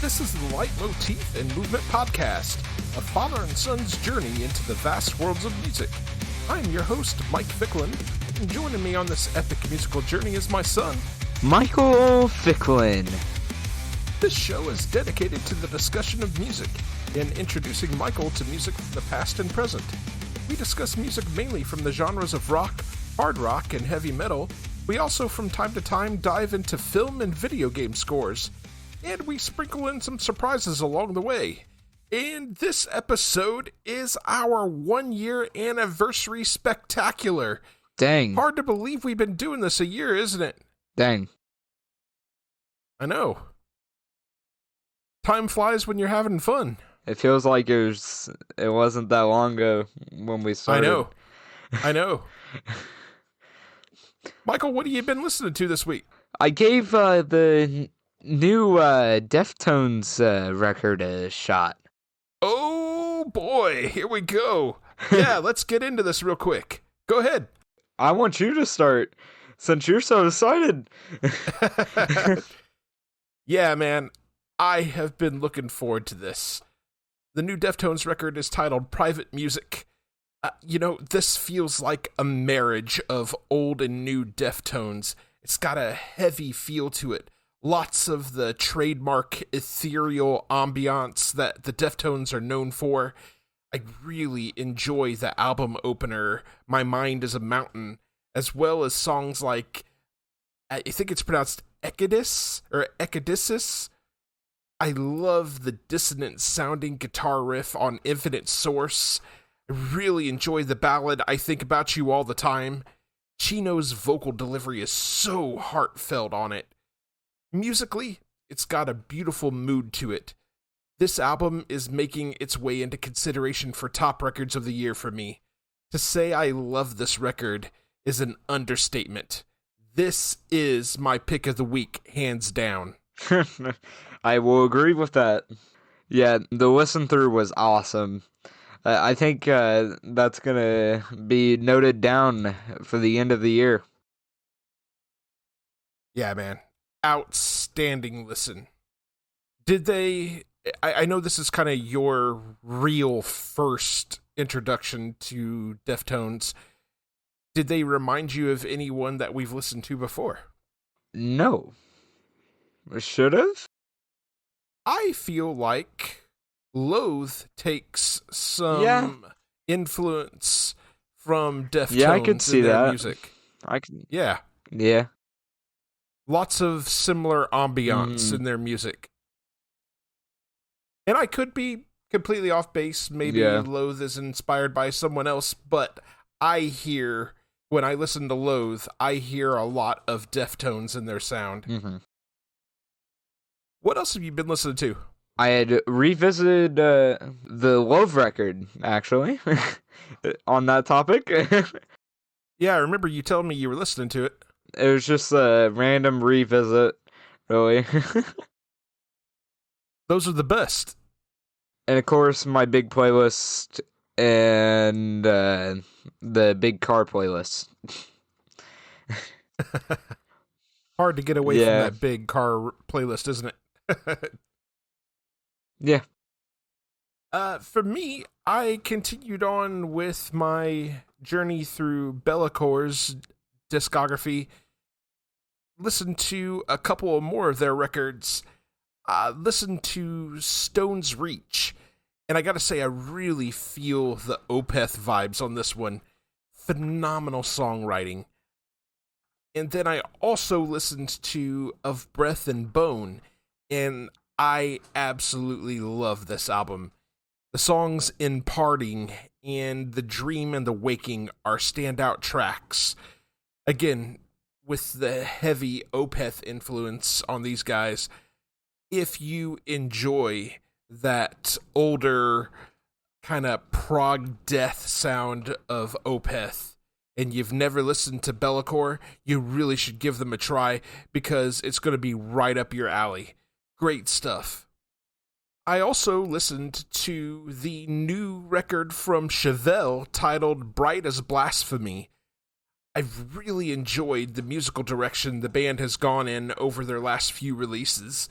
This is the Leitmotif and Movement Podcast, a father and son's journey into the vast worlds of music. I'm your host, Mike Ficklin, and joining me on this epic musical journey is my son, Michael Ficklin. This show is dedicated to the discussion of music and introducing Michael to music from the past and present. We discuss music mainly from the genres of rock, hard rock, and heavy metal. We also from time to time dive into film and video game scores, and we sprinkle in some surprises along the way. And this episode is our 1-year anniversary spectacular. Dang. Hard to believe we've been doing this a year, isn't it? Dang. I know. Time flies when you're having fun. It feels like it wasn't that long ago when we started. I know. Michael, what have you been listening to this week? I gave the new Deftones record a shot. Oh boy, here we go. Yeah, let's get into this real quick. Go ahead. I want you to start, since you're so excited. Yeah, man, I have been looking forward to this. The new Deftones record is titled Private Music. This feels like a marriage of old and new Deftones. It's got a heavy feel to it. Lots of the trademark ethereal ambiance that the Deftones are known for. I really enjoy the album opener, My Mind is a Mountain, as well as songs like, I think it's pronounced Ecodis, or Ecodisis. I love the dissonant sounding guitar riff on Infinite Source. I really enjoy the ballad I Think About You All the Time. Chino's vocal delivery is so heartfelt on it. Musically, it's got a beautiful mood to it. This album is making its way into consideration for top records of the year for me. To say I love this record is an understatement. This is my pick of the week, hands down. I will agree with that. Yeah, the listen through was awesome. I think that's going to be noted down for the end of the year. Yeah, man. Outstanding listen. Did they... I know this is kind of your real first introduction to Deftones. Did they remind you of anyone that we've listened to before? No. Should have? I feel like Loathe takes some influence from Deftones I could see in their that. music. Yeah. Lots of similar ambiance in their music. And I could be completely off base. Maybe Loathe is inspired by someone else, but when I listen to Loathe, I hear a lot of Deftones in their sound. Mm-hmm. What else have you been listening to? I had revisited the Love record, actually, on that topic. Yeah, I remember you telling me you were listening to it. It was just a random revisit, really. Those are the best. And of course, my big playlist and the big car playlist. Hard to get away from that big car playlist, isn't it? Yeah. For me, I continued on with my journey through Bellacore's discography. Listened to a couple more of their records. Listened to Stone's Reach. And I gotta say, I really feel the Opeth vibes on this one. Phenomenal songwriting. And then I also listened to Of Breath and Bone, and I absolutely love this album. The songs In Parting and The Dream and the Waking are standout tracks. Again, with the heavy Opeth influence on these guys, if you enjoy that older kind of prog death sound of Opeth, and you've never listened to Bellacore, you really should give them a try because it's going to be right up your alley. Great stuff. I also listened to the new record from Chevelle titled Bright as Blasphemy. I've really enjoyed the musical direction the band has gone in over their last few releases.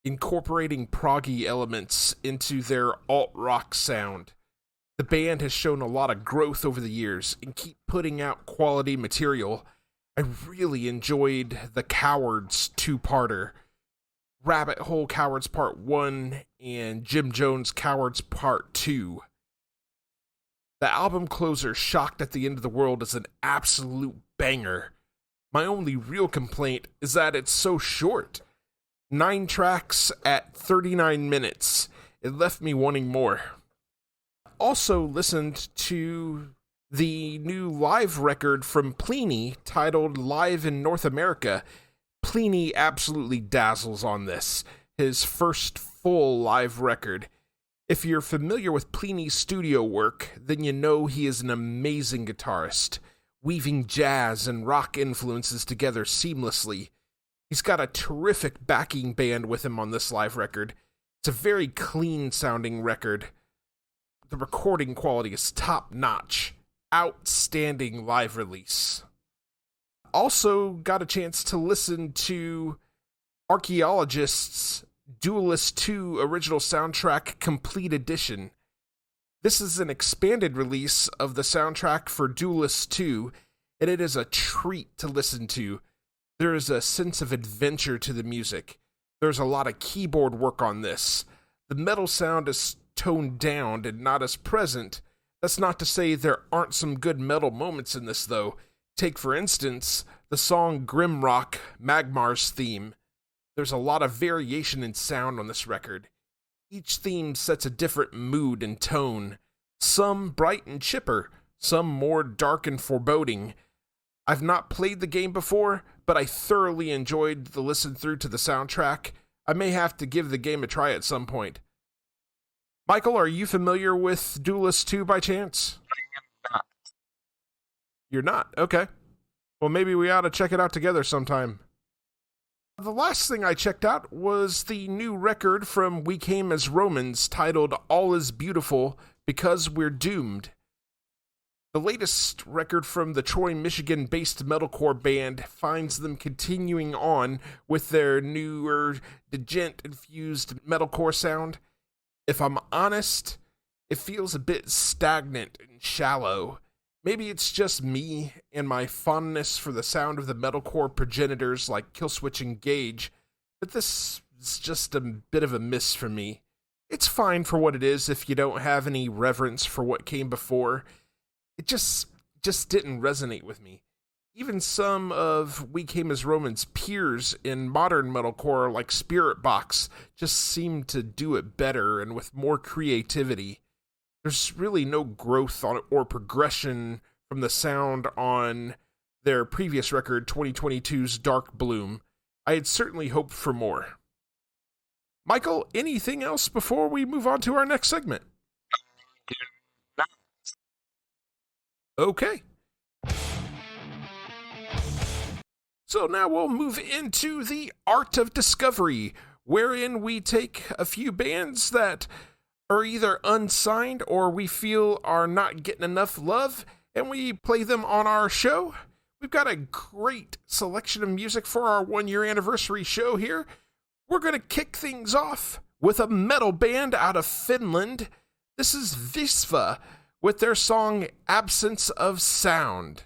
incorporating proggy elements into their alt-rock sound. The band has shown a lot of growth over the years and keep putting out quality material. I really enjoyed the Cowards two-parter, Rabbit Hole Cowards Part 1 and Jim Jones Cowards Part 2. The album closer, Shocked at the End of the World, is an absolute banger. My only real complaint is that it's so short. 9 tracks at 39 minutes. It left me wanting more. Also listened to the new live record from Pliny titled Live in North America. Pliny absolutely dazzles on this, his first full live record. If you're familiar with Pliny's studio work, then you know he is an amazing guitarist, weaving jazz and rock influences together seamlessly. He's got a terrific backing band with him on this live record. It's a very clean-sounding record. The recording quality is top-notch. Outstanding live release. Also got a chance to listen to Archaeologist's Duelist 2 original soundtrack complete edition. This is an expanded release of the soundtrack for Duelist 2, and it is a treat to listen to. There is a sense of adventure to the music. There's a lot of keyboard work on this. The metal sound is toned down and not as present. That's not to say there aren't some good metal moments in this, though. Take, for instance, the song Grimrock, Magmar's theme. There's a lot of variation in sound on this record. Each theme sets a different mood and tone. Some bright and chipper, some more dark and foreboding. I've not played the game before, but I thoroughly enjoyed the listen through to the soundtrack. I may have to give the game a try at some point. Michael, are you familiar with Duelist 2 by chance? You're not? Okay. Well, maybe we ought to check it out together sometime. The last thing I checked out was the new record from We Came as Romans titled All Is Beautiful Because We're Doomed. The latest record from the Troy, Michigan-based metalcore band finds them continuing on with their newer, djent-infused metalcore sound. If I'm honest, it feels a bit stagnant and shallow. Maybe it's just me and my fondness for the sound of the metalcore progenitors like Killswitch Engage, but this is just a bit of a miss for me. It's fine for what it is if you don't have any reverence for what came before. It just didn't resonate with me. Even some of We Came as Romans' peers in modern metalcore like Spirit Box just seem to do it better and with more creativity. There's really no growth on it or progression from the sound on their previous record, 2022's Dark Bloom. I had certainly hoped for more. Michael, anything else before we move on to our next segment? Okay. So now we'll move into the art of discovery, wherein we take a few bands that are either unsigned or we feel are not getting enough love, and we play them on our show. We've got a great selection of music for our 1-year anniversary show here. We're going to kick things off with a metal band out of Finland. This is Visva with their song Absence of Sound.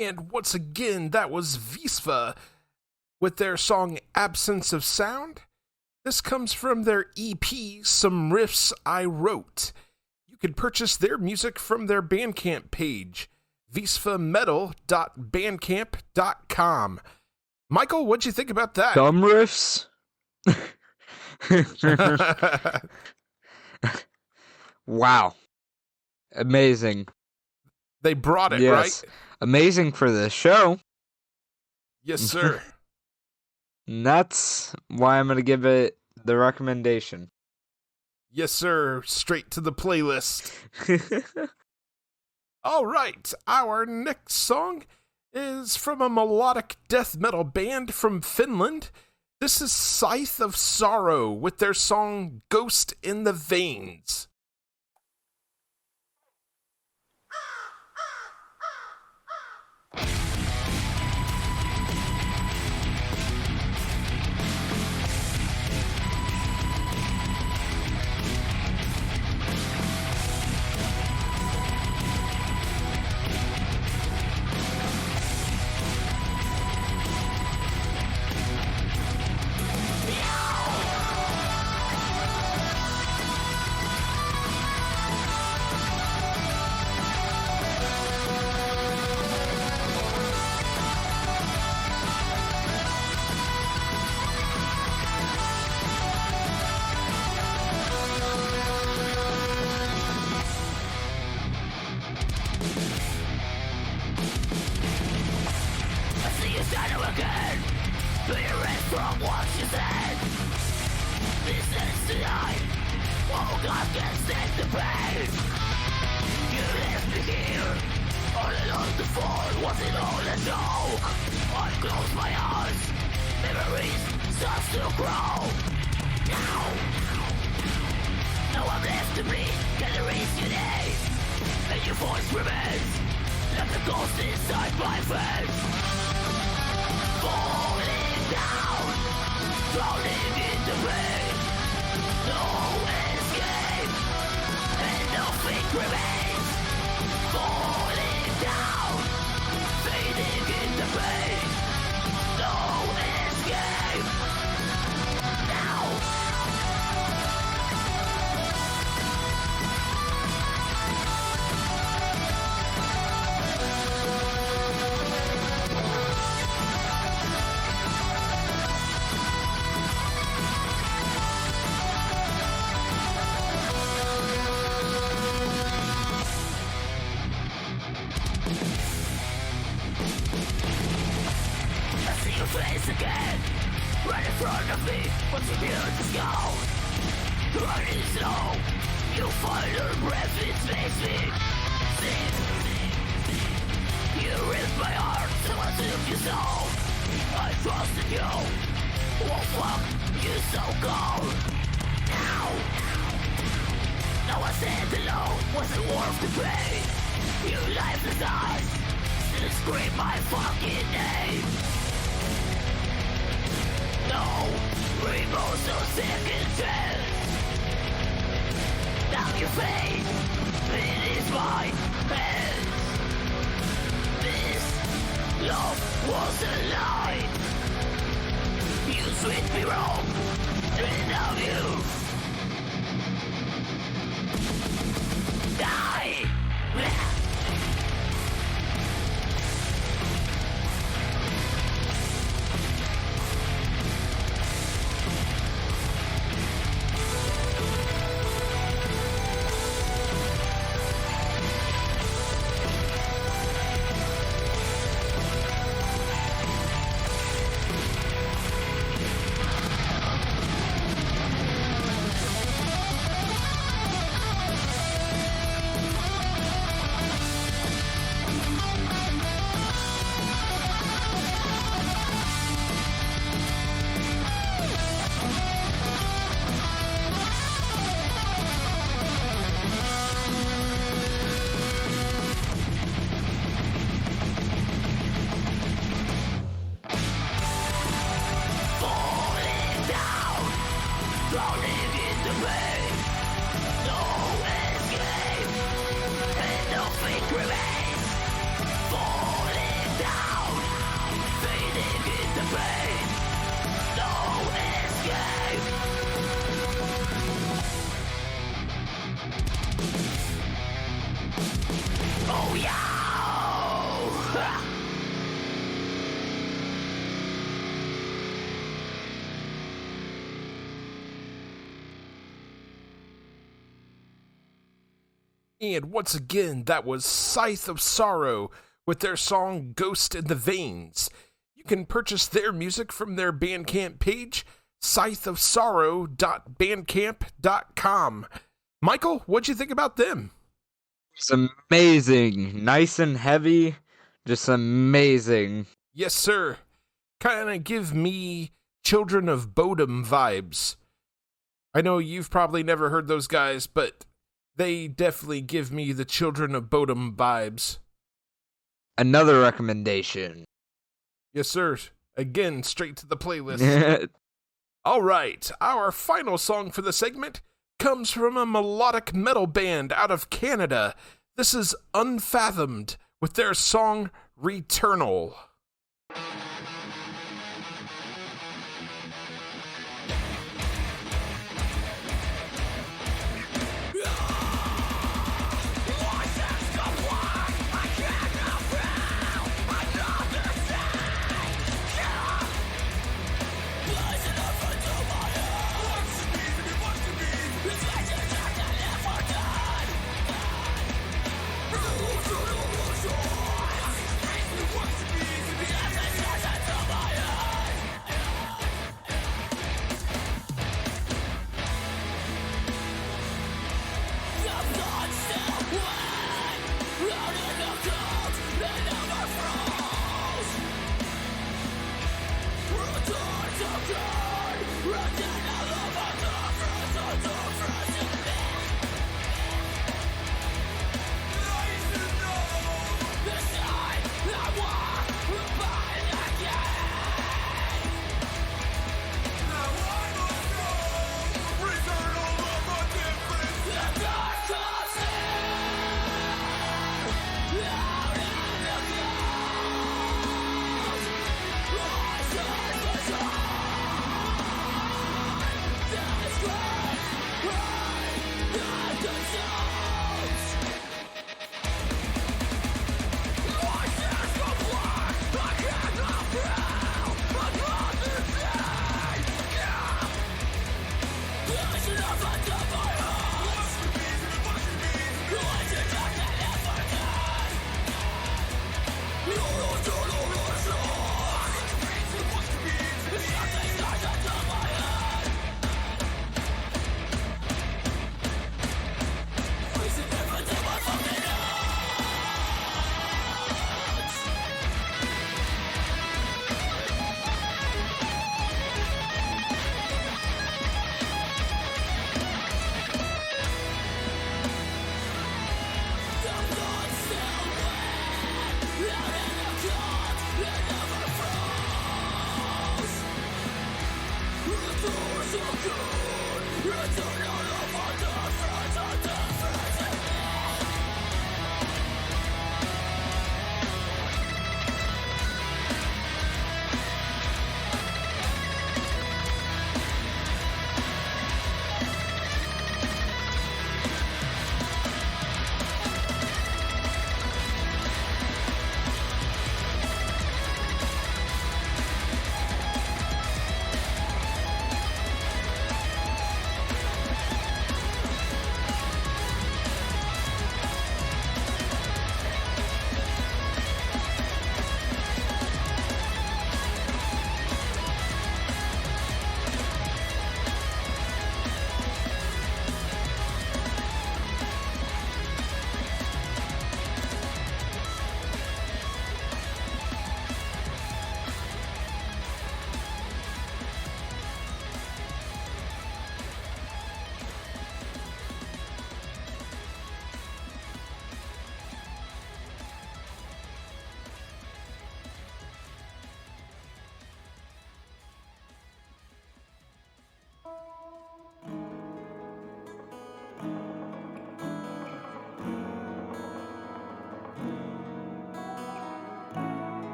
And once again, that was Visva with their song Absence of Sound. This comes from their EP, Some Riffs I Wrote. You can purchase their music from their Bandcamp page, visvametal.bandcamp.com. Michael, what'd you think about that? Some riffs? Wow. Amazing. They brought it, yes. Right? Amazing for the show. Yes, sir. And that's why I'm going to give it the recommendation. Yes, sir. Straight to the playlist. All right. Our next song is from a melodic death metal band from Finland. This is Scythe of Sorrow with their song Ghost in the Veins. face again, right in front of me, but from here to go. Running slow, you find your breath, it makes me sick. You ripped my heart, so I took your soul. I trusted you, oh fuck, you so cold. Now I stand alone, wasn't worth the pain. You lifeless eyes, still scream my fucking name. No, rainbow so sick and dead. Now your face, it is my head. This love was a lie. You treat me wrong, and now you die. And once again, that was Scythe of Sorrow with their song Ghost in the Veins. You can purchase their music from their Bandcamp page, scytheofsorrow.bandcamp.com. Michael, what'd you think about them? It's amazing. Nice and heavy. Just amazing. Yes, sir. Kind of give me Children of Bodom vibes. I know you've probably never heard those guys, but they definitely give me the Children of Bodom vibes. Another recommendation. Yes, sir. Again, straight to the playlist. All right, our final song for the segment comes from a melodic metal band out of Canada. This is Unfathomed with their song Returnal.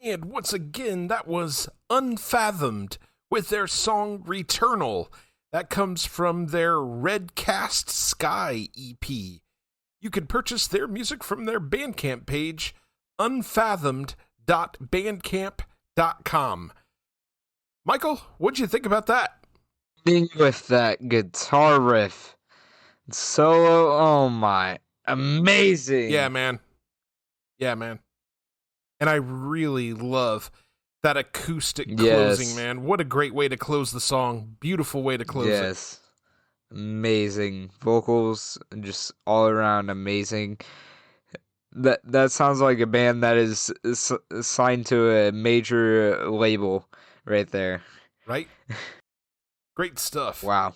And once again, that was Unfathomed with their song Returnal. That comes from their Redcast Sky EP. You can purchase their music from their Bandcamp page, unfathomed.bandcamp.com. Michael, what'd you think about that? With that guitar riff solo, oh my, amazing. Yeah, man. And I really love that acoustic closing, man. What a great way to close the song. Beautiful way to close it. Yes. Amazing. Vocals, just all around amazing. That sounds like a band that is signed to a major label right there. Right? Great stuff. Wow.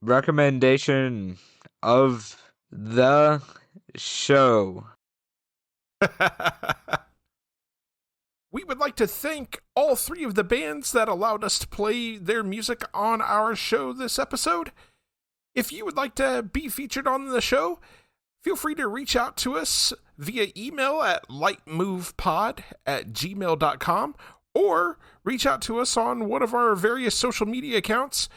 Recommendation of the show. We would like to thank all three of the bands that allowed us to play their music on our show this episode. If you would like to be featured on the show, feel free to reach out to us via email at lightmovepod@gmail.com or reach out to us on one of our various social media accounts.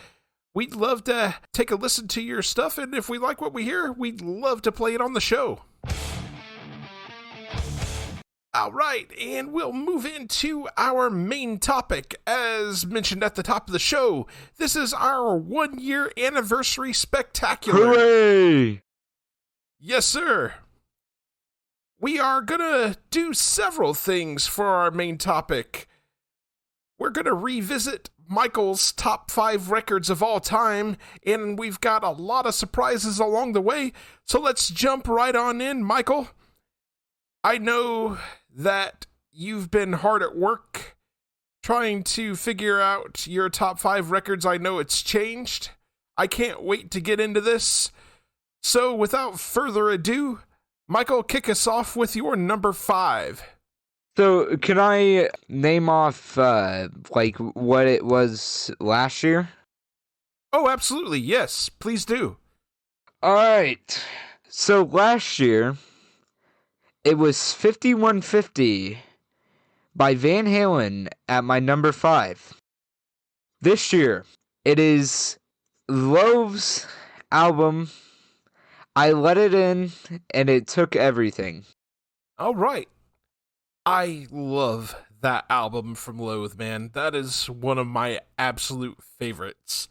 We'd love to take a listen to your stuff, and if we like what we hear, we'd love to play it on the show. All right, and we'll move into our main topic. As mentioned at the top of the show, this is our 1-year anniversary spectacular. Hooray! Yes, sir. We are going to do several things for our main topic. We're going to revisit Michael's top 5 records of all time, and we've got a lot of surprises along the way, so let's jump right on in, Michael. I know that you've been hard at work trying to figure out your top 5 records. I know it's changed. I can't wait to get into this. So without further ado, Michael, kick us off with your number 5. So, can I name off, what it was last year? Oh, absolutely. Yes, please do. Alright. So, last year, it was 5150 by Van Halen at my number 5. This year, it is Love's album, I Let It In, and It Took Everything. All right. I love that album from Loathe, man. That is one of my absolute favorites.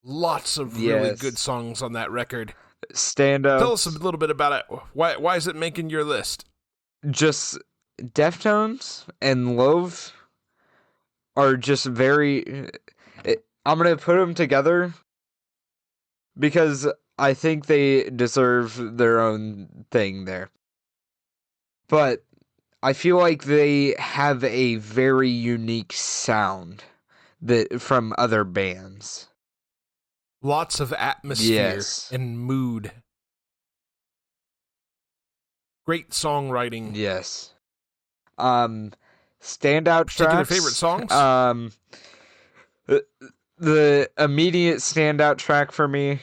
Lots of really good songs on that record. Stand-ups. Tell us a little bit about it. Why is it making your list? Just Deftones and Loathe are just very... I'm going to put them together because I think they deserve their own thing there. But I feel like they have a very unique sound from other bands. Lots of atmosphere and mood. Great songwriting. Yes. Standout Particular tracks. Favorite songs? The immediate standout track for me,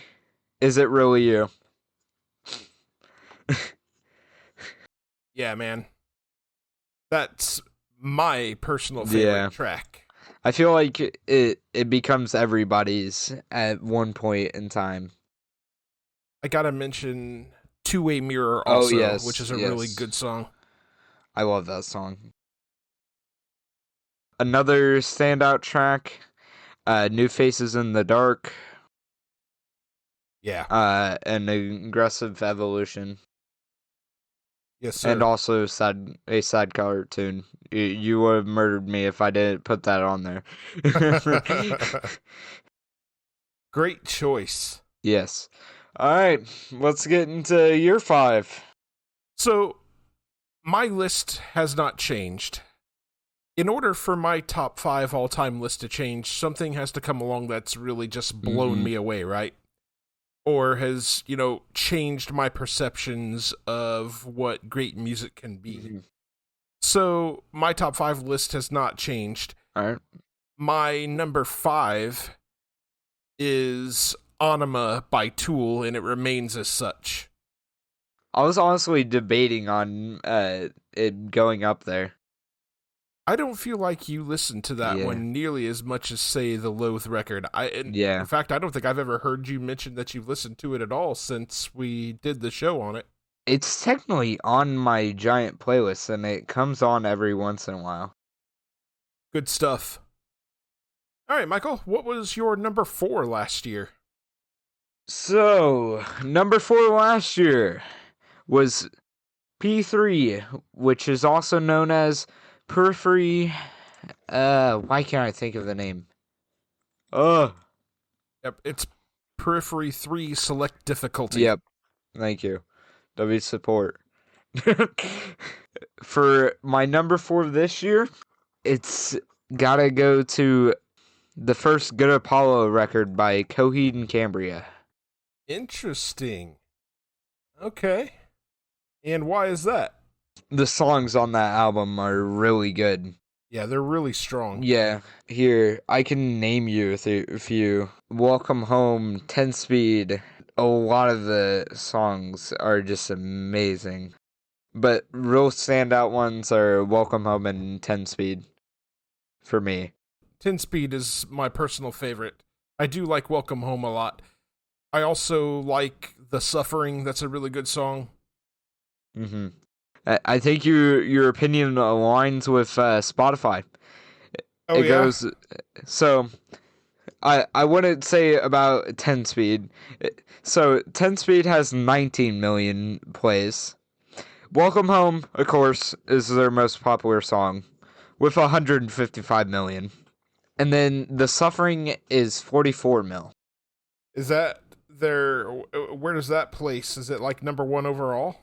Is It Really You? Yeah, man. That's my personal favorite track. I feel like it becomes everybody's at one point in time. I gotta mention Two-Way Mirror also, which is a really good song. I love that song. Another standout track, New Faces in the Dark. Yeah. An Aggressive Evolution. Yes, sir. And also a sidecar tune. You would have murdered me if I didn't put that on there. Great choice. Yes. All right, let's get into your 5. So, my list has not changed. In order for my top 5 all-time list to change, something has to come along that's really just blown me away, right? Or has, changed my perceptions of what great music can be. Mm-hmm. So, my top 5 list has not changed. All right. My number 5 is Anima by Tool, and it remains as such. I was honestly debating on it going up there. I don't feel like you listened to that Yeah. one nearly as much as, say, the Loath record. Yeah. In fact, I don't think I've ever heard you mention that you've listened to it at all since we did the show on it. It's technically on my giant playlist, and it comes on every once in a while. Good stuff. All right, Michael, what was your number 4 last year? So, number 4 last year was P3, which is also known as Periphery. Why can't I think of the name? Yep, it's Periphery 3 Select Difficulty. Yep. Thank you. W support. For my number 4 this year, it's gotta go to the first Good Apollo record by Coheed and Cambria. Interesting. Okay. And why is that? The songs on that album are really good. Yeah, they're really strong. Yeah, here, I can name you a few. Welcome Home, 10 Speed. A lot of the songs are just amazing. But real standout ones are Welcome Home and 10 Speed for me. 10 Speed is my personal favorite. I do like Welcome Home a lot. I also like The Suffering. That's a really good song. Mm-hmm. I think your opinion aligns with Spotify. Oh, it yeah? goes so I wouldn't say about 10 Speed. So 10 Speed has 19 million plays. Welcome Home, of course, is their most popular song with 155 million. And then The Suffering is 44 mil. Is that where does that place? Is it like number 1 overall?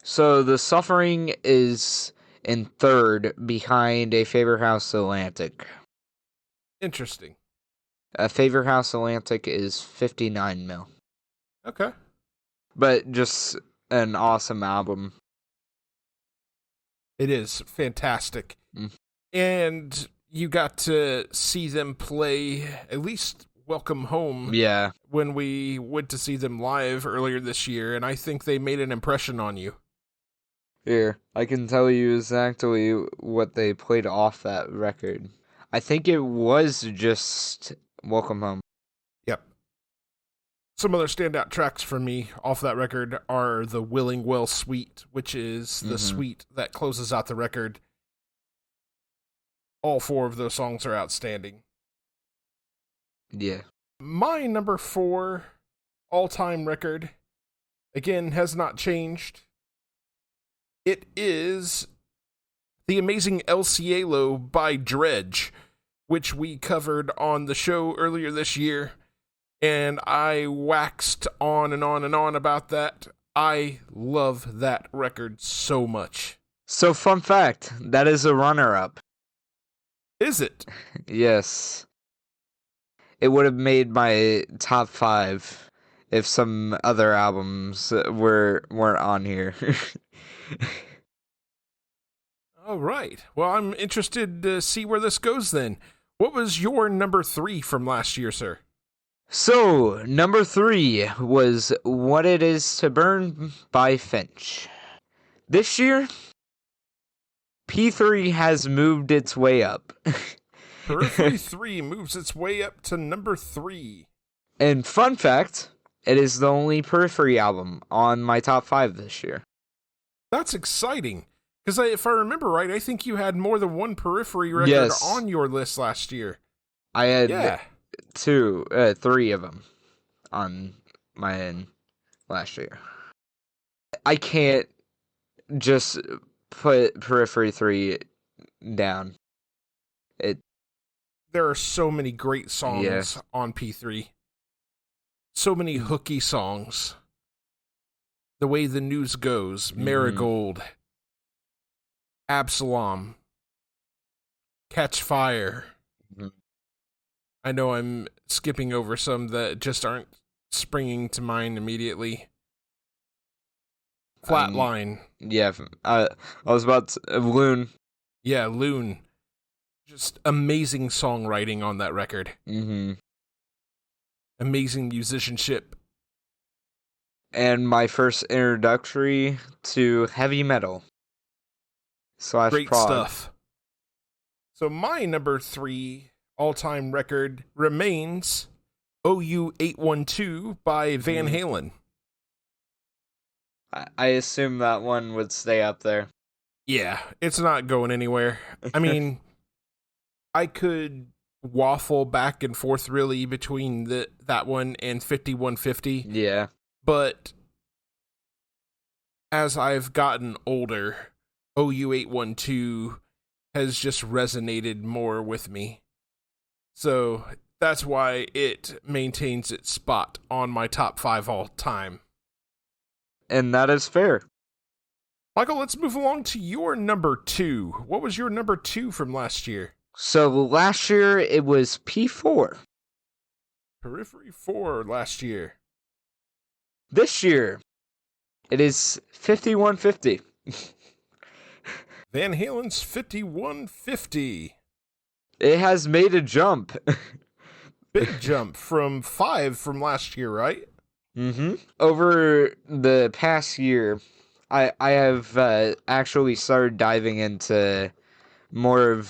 So The Suffering is in 3rd behind A Favor House Atlantic. Interesting. A Favor House Atlantic is 59 mil. Okay. But just an awesome album. It is fantastic. Mm. And you got to see them play at least Welcome Home Yeah. when we went to see them live earlier this year, and I think they made an impression on you. Here, I can tell you exactly what they played off that record. I think it was just Welcome Home. Yep. Some other standout tracks for me off that record are the Willing Well Suite, which is the suite that closes out the record. All 4 of those songs are outstanding. Yeah. My number 4 all-time record, again, has not changed. It is The Amazing El Cielo by Dredge, which we covered on the show earlier this year, and I waxed on and on and on about that. I love that record so much. So, fun fact, that is a runner-up. Is it? Yes. It would have made my top 5 if some other albums weren't on here. All right. Well, I'm interested to see where this goes then. What was your number 3 from last year, sir? So, number 3 was What It Is to Burn by Finch. This year, P3 has moved its way up. Periphery 3 moves its way up to number 3. And fun fact, it is the only Periphery album on my top 5 this year. That's exciting. Because if I remember right, I think you had more than one Periphery record on your list last year. I had 3 of them on my end last year. I can't just put Periphery 3 down. There are so many great songs on P3. So many hooky songs. The Way the News Goes, Marigold, Absalom, Catch Fire. I know I'm skipping over some that just aren't springing to mind immediately. Flatline. I was about to, Loon. Yeah, Loon. Just amazing songwriting on that record. Amazing musicianship. And my first introductory to heavy metal / Great prog. stuff. So my number 3 all-time record remains OU 812 by Van Halen. I assume that one would stay up there. Yeah, it's not going anywhere. I mean, I could waffle back and forth really between that one and 5150. Yeah. But as I've gotten older, OU 812 has just resonated more with me. So that's why it maintains its spot on my top 5 all time. And that is fair. Michael, let's move along to your number 2. What was your number 2 from last year? So last year it was P4. Periphery 4 last year. This year it is 5150. Van Halen's 5150. It has made a jump. Big jump from 5 from last year, right? Mm-hmm. Over the past year, I have actually started diving into more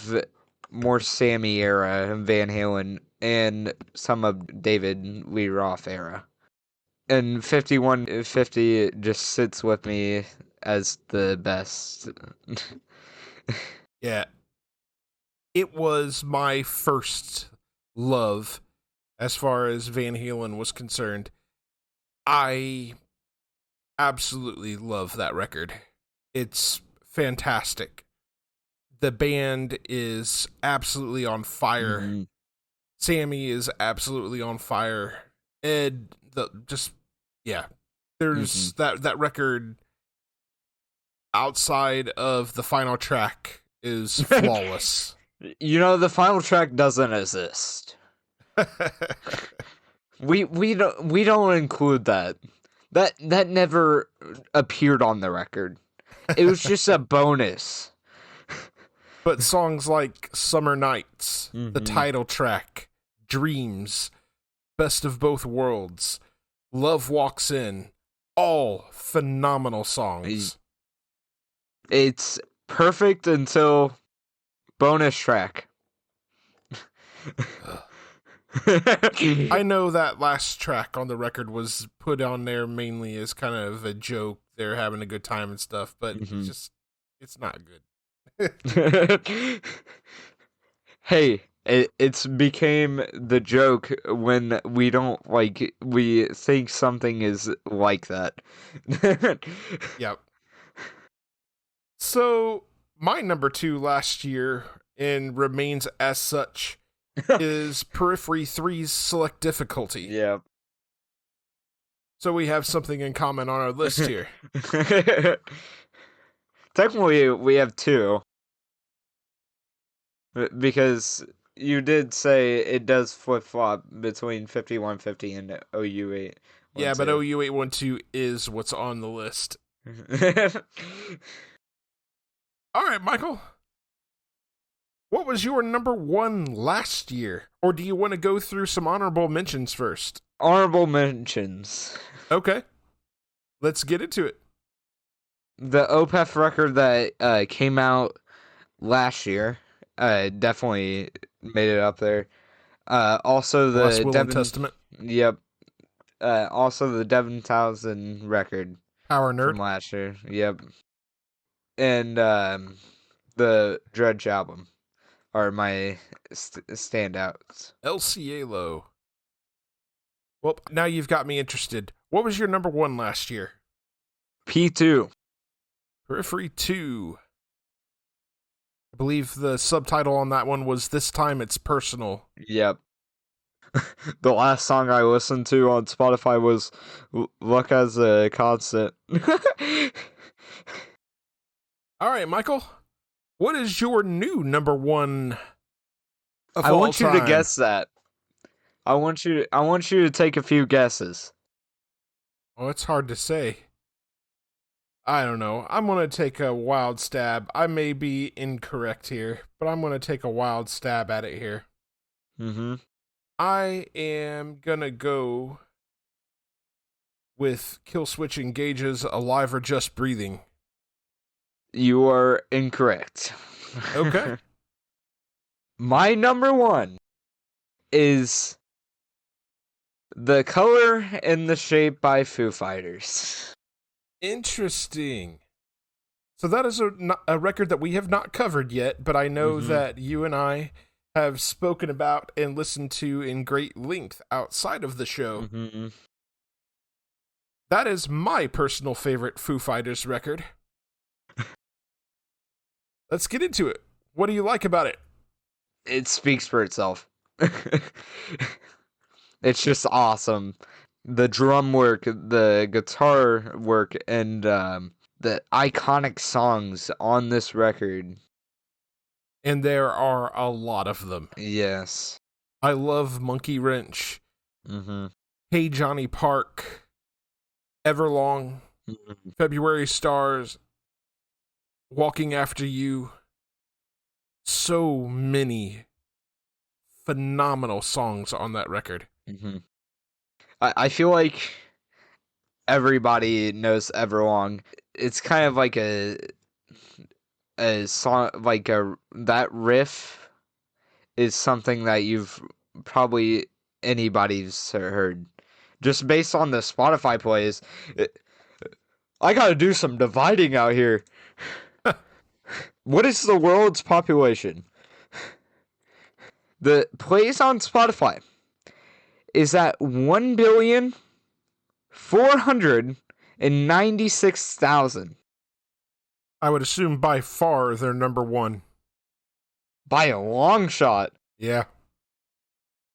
Sammy era Van Halen and some of David Lee Roth era. And 5150 just sits with me as the best. Yeah. It was my first love as far as Van Halen was concerned. I absolutely love that record. It's fantastic. The band is absolutely on fire. Mm-hmm. Sammy is absolutely on fire. Ed, there's that record outside of the final track is flawless. You know, the final track doesn't exist. We don't include that. That never appeared on the record. It was just a bonus. But songs like Summer Nights, the Mm-hmm. title track, Dreams, Best of Both Worlds, Love Walks In, all phenomenal songs. It's perfect until bonus track. I know that last track on the record was put on there mainly as kind of a joke. They're having a good time and stuff, but it's not good. Hey, it's became the joke when we don't we think something is like that. Yep. So my number 2 last year and remains as such is Periphery 3's Select Difficulty. Yeah. So we have something in common on our list here. Technically, we have 2. Because you did say it does flip-flop between 5150 and OU8. Yeah, but OU 812 is what's on the list. All right, Michael. What was your number 1 last year? Or do you want to go through some honorable mentions first? Honorable mentions. Okay. Let's get into it. The Opeth record that came out last year definitely made it up there. Also the Last Will and Testament. Yep. Also the Devin Townsend record Power Nerd. from last year. Yep. And the Dredge album are my standouts. El Cielo. Well, now you've got me interested. What was your number 1 last year? P2. Periphery 2. I believe the subtitle on that one was This Time It's Personal. Yep. The last song I listened to on Spotify was Luck as a Constant. All right, Michael. What is your new number 1 of I all want you to time? guess that. I want you to take a few guesses. Oh, it's hard to say. I don't know. I'm going to take a wild stab. I may be incorrect here, but I'm going to take a wild stab at it here. Mm-hmm. I am going to go with Killswitch Engage's Alive or Just Breathing. You are incorrect. Okay. My number one is The Color and the Shape by Foo Fighters. Interesting. So that is a record that we have not covered yet, but I know that you and I have spoken about and listened to in great length outside of the show. Mm-hmm. That is my personal favorite Foo Fighters record. Let's get into it. What do you like about it? It speaks for itself. It's just awesome. The drum work, the guitar work, and the iconic songs on this record. And there are a lot of them. Yes. I love Monkey Wrench. Mm-hmm. Hey Johnny Park. Everlong. Mm-hmm. February Stars. Walking After You. So many phenomenal songs on that record. Mm-hmm. I feel like everybody knows Everlong. It's kind of like a song, like that riff is something that you've probably anybody's heard. Just based on the Spotify plays, I gotta do some dividing out here. What is the world's population? The plays on Spotify is at 1,496,000. I would assume by far they're number one. By a long shot. Yeah.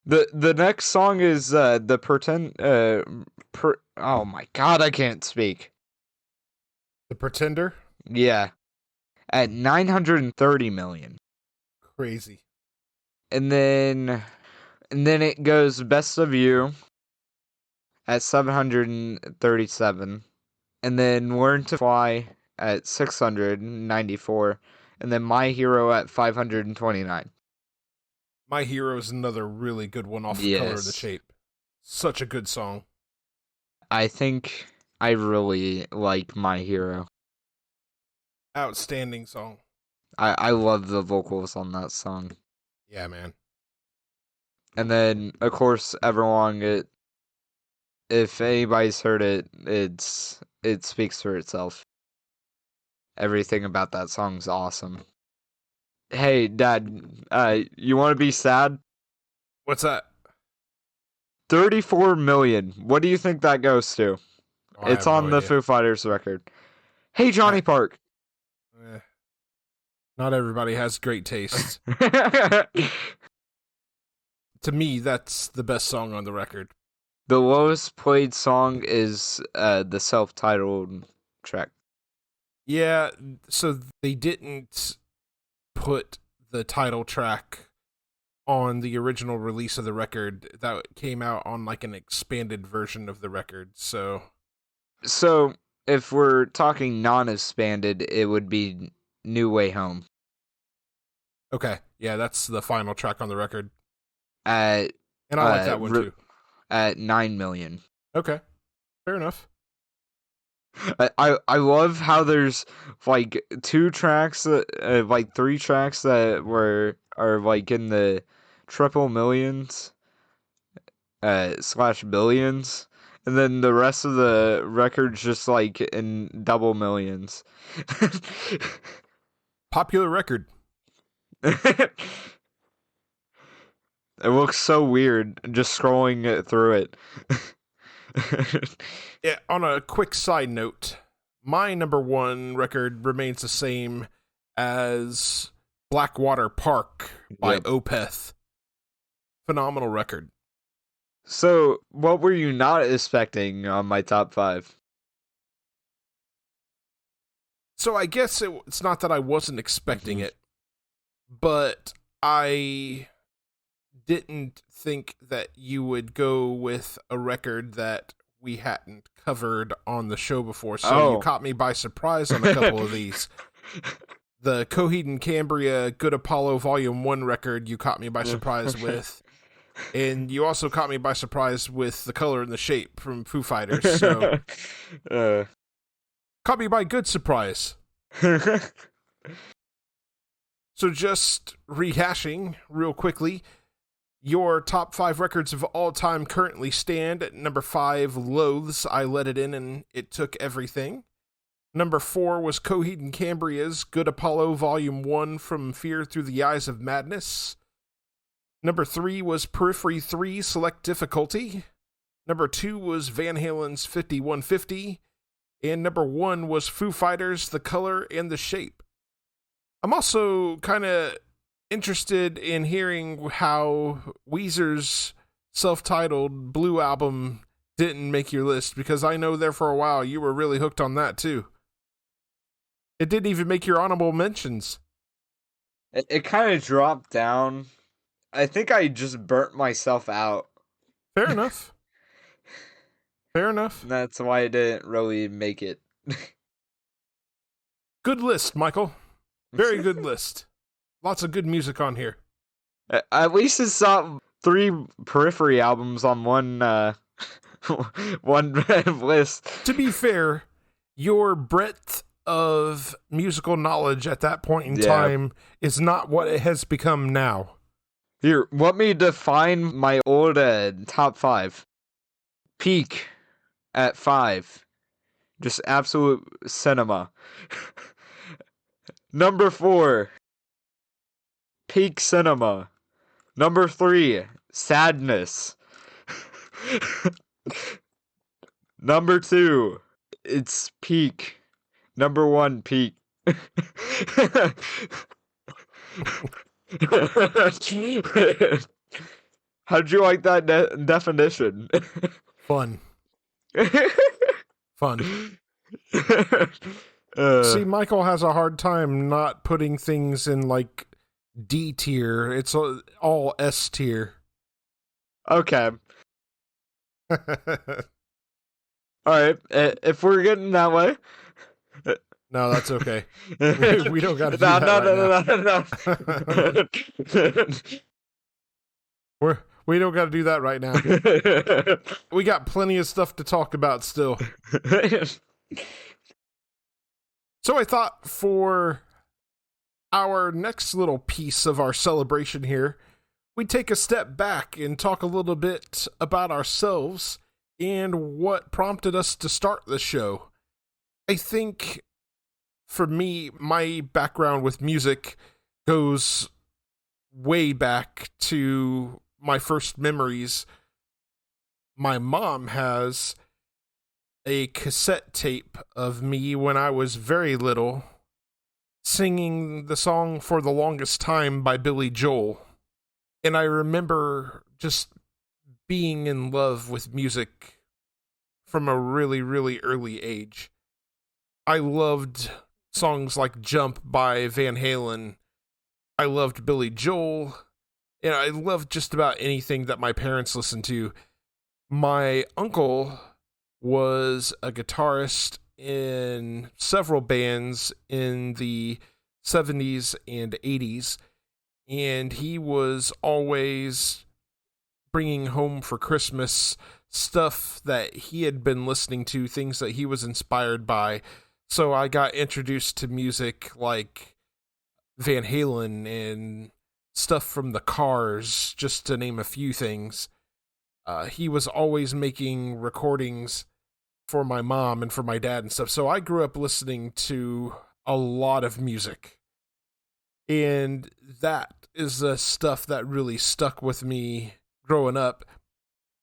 The next song is the Pretend oh my god, I can't speak. The Pretender? Yeah. At 930 million. Crazy. And then it goes Best of You at 737. And then Learn to Fly at 694. And then My Hero at 529. My Hero is another really good one off the Color of the Shape. Such a good song. I think I really like My Hero. Outstanding song. I love the vocals on that song. Yeah, man. And then, of course, Everlong, if anybody's heard it, it speaks for itself. Everything about that song's awesome. Hey, Dad, you want to be sad? What's that? 34 million. What do you think that goes to? Oh, It's on the Foo Fighters record. Hey, Johnny Park. Not everybody has great taste. To me, that's the best song on the record. The lowest played song is the self-titled track. Yeah, so they didn't put the title track on the original release of the record. That came out on like an expanded version of the record. So if we're talking non-expanded, it would be New Way Home. Okay, yeah, that's the final track on the record. And I like that one too. At 9 million. Okay, fair enough. I love how there's like 2 tracks, like 3 tracks that are like in the triple millions, / billions, and then the rest of the record's just like in double millions. Popular record. It looks so weird just scrolling through it. Yeah, on a quick side note, my number one record remains the same as Blackwater Park by Opeth. Phenomenal record. So, what were you not expecting on my top 5? So I guess it's not that I wasn't expecting it, but I didn't think that you would go with a record that we hadn't covered on the show before, so you caught me by surprise on a couple of these. The Coheed and Cambria Good Apollo Volume 1 record you caught me by surprise with, and you also caught me by surprise with The Color and the Shape from Foo Fighters, so caught me by good surprise. So just rehashing real quickly, your top 5 records of all time currently stand at number 5, Loathes, I Let It In and It Took Everything. Number 4 was Coheed and Cambria's Good Apollo Volume 1, From Fear Through the Eyes of Madness. Number 3 was Periphery 3, Select Difficulty. Number 2 was Van Halen's 5150. And number 1 was Foo Fighters' The Color and the Shape. I'm also kind of interested in hearing how Weezer's self-titled Blue album didn't make your list, because I know there for a while you were really hooked on that too. It didn't even make your honorable mentions. It kind of dropped down. I think I just burnt myself out. Fair enough. Fair enough. That's why I didn't really make it. Good list, Michael. Very good list. Lots of good music on here. At least it's not 3 Periphery albums on one one list. To be fair, your breadth of musical knowledge at that point in time is not what it has become now. Here, let me define my old top 5. Peak at 5. Just absolute cinema. Number 4. Peak cinema. Number 3. Sadness. Number 2. It's peak. Number 1, peak. How'd you like that definition? Fun. Fun. See, Michael has a hard time not putting things in, like, D tier. It's all S tier. Okay. Alright, if we're getting that way... No, that's okay. We don't got to do that now. We don't got to do that right now. We got plenty of stuff to talk about still. So I thought for our next little piece of our celebration here, we'd take a step back and talk a little bit about ourselves and what prompted us to start the show. I think, for me, my background with music goes way back to my first memories. My mom has a cassette tape of me when I was very little singing the song For the Longest Time by Billy Joel. And I remember just being in love with music from a really, really early age. I loved songs like Jump by Van Halen. I loved Billy Joel. And I loved just about anything that my parents listened to. My uncle was a guitarist in several bands in the 70s and 80s. And he was always bringing home for Christmas stuff that he had been listening to, things that he was inspired by. So I got introduced to music like Van Halen and stuff from the Cars, just to name a few things. He was always making recordings for my mom and for my dad and stuff. So I grew up listening to a lot of music. And that is the stuff that really stuck with me growing up.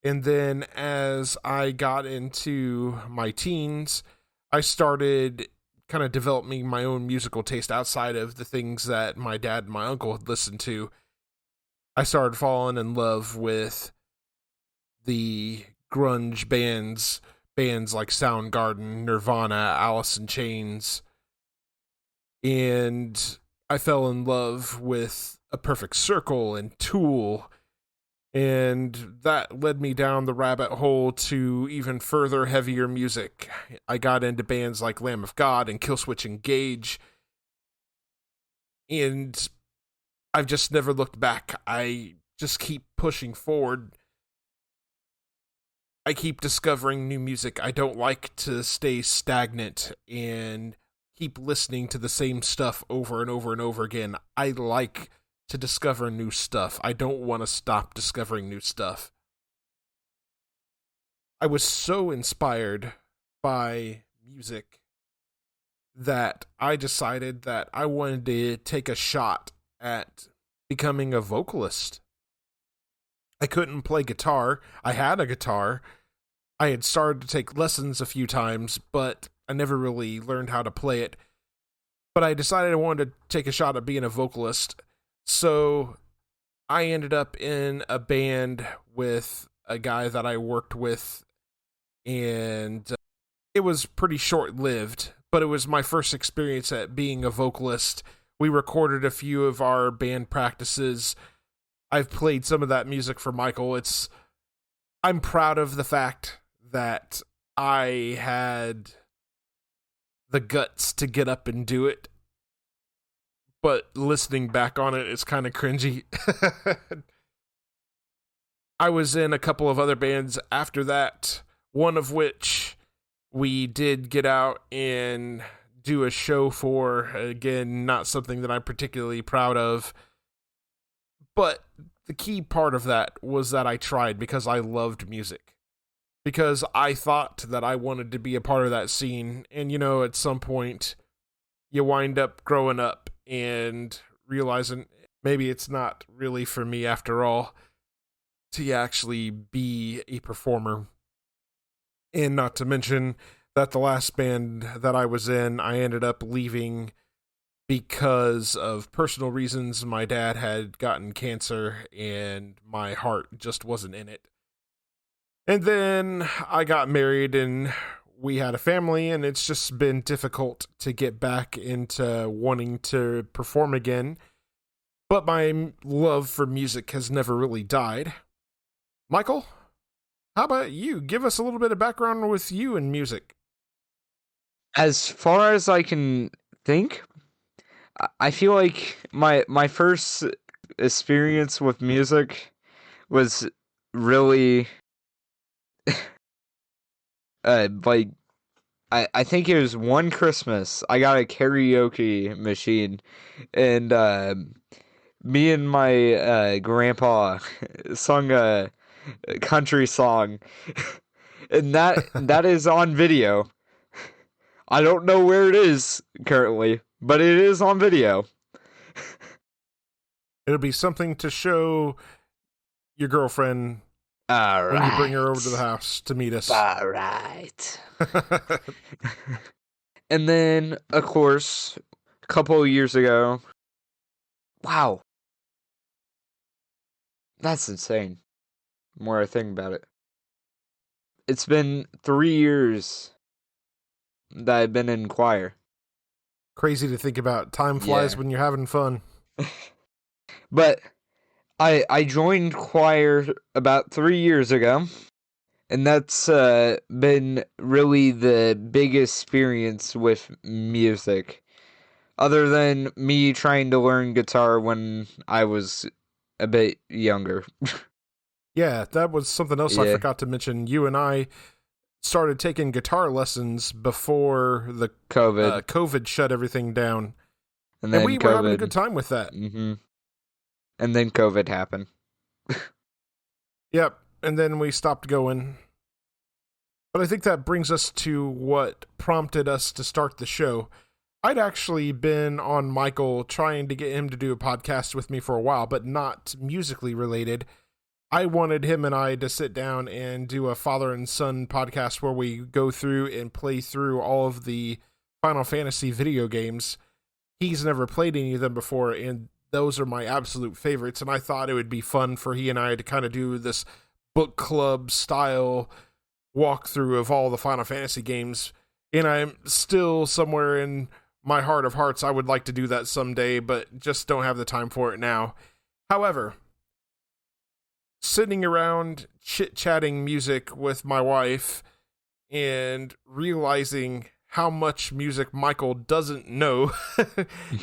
And then as I got into my teens, I started kind of developing my own musical taste outside of the things that my dad and my uncle had listened to. I started falling in love with the grunge bands like Soundgarden, Nirvana, Alice in Chains, and I fell in love with A Perfect Circle and Tool, and that led me down the rabbit hole to even further heavier music. I got into bands like Lamb of God and Killswitch Engage, and I've just never looked back. I just keep pushing forward. I keep discovering new music. I don't like to stay stagnant and keep listening to the same stuff over and over and over again. I like to discover new stuff. I don't want to stop discovering new stuff. I was so inspired by music that I decided that I wanted to take a shot at becoming a vocalist. I couldn't play guitar. I had a guitar. I had started to take lessons a few times, but I never really learned how to play it. But I decided I wanted to take a shot at being a vocalist. So I ended up in a band with a guy that I worked with, and it was pretty short-lived, but it was my first experience at being a vocalist. We recorded a few of our band practices. I've played some of that music for Michael. I'm proud of the fact that I had the guts to get up and do it, but listening back on it, it's kind of cringy. I was in a couple of other bands after that, one of which we did get out and do a show for. Again, not something that I'm particularly proud of, but the key part of that was that I tried because I loved music, because I thought that I wanted to be a part of that scene. And, you know, at some point you wind up growing up and realizing maybe it's not really for me after all to actually be a performer. And not to mention that the last band that I was in, I ended up leaving because of personal reasons. My dad had gotten cancer and my heart just wasn't in it. And then I got married and we had a family, and it's just been difficult to get back into wanting to perform again. But my love for music has never really died. Michael, how about you? Give us a little bit of background with you and music. As far as I can think, I feel like my first experience with music was really like I think it was one Christmas I got a karaoke machine, and me and my grandpa sung a country song, and that is on video. I don't know where it is currently, but it is on video. It'll be something to show your girlfriend All when you bring her over to the house to meet us. All right. And then, of course, a couple of years ago. Wow. That's insane. The more I think about it. It's been 3 years that I've been in choir. Crazy to think about. Time flies Yeah. when you're having fun. But I joined choir about 3 years ago, and that's been really the big experience with music, other than me trying to learn guitar when I was a bit younger. Yeah, that was something else I Yeah. forgot to mention. You and I started taking guitar lessons before the COVID, COVID shut everything down. and then And we were having a COVID. good time with that. And then COVID happened. Yep, and then we stopped going. But I think that brings us to what prompted us to start the show. I'd actually been on Michael trying to get him to do a podcast with me for a while, but not musically related. I wanted him and I to sit down and do a father and son podcast where we go through and play through all of the Final Fantasy video games. He's never played any of them before, and those are my absolute favorites, and I thought it would be fun for he and I to kind of do this book club style walkthrough of all the Final Fantasy games. And I'm still somewhere in my heart of hearts, I would like to do that someday, but just don't have the time for it now. However, sitting around chit-chatting music with my wife and realizing how much music Michael doesn't know,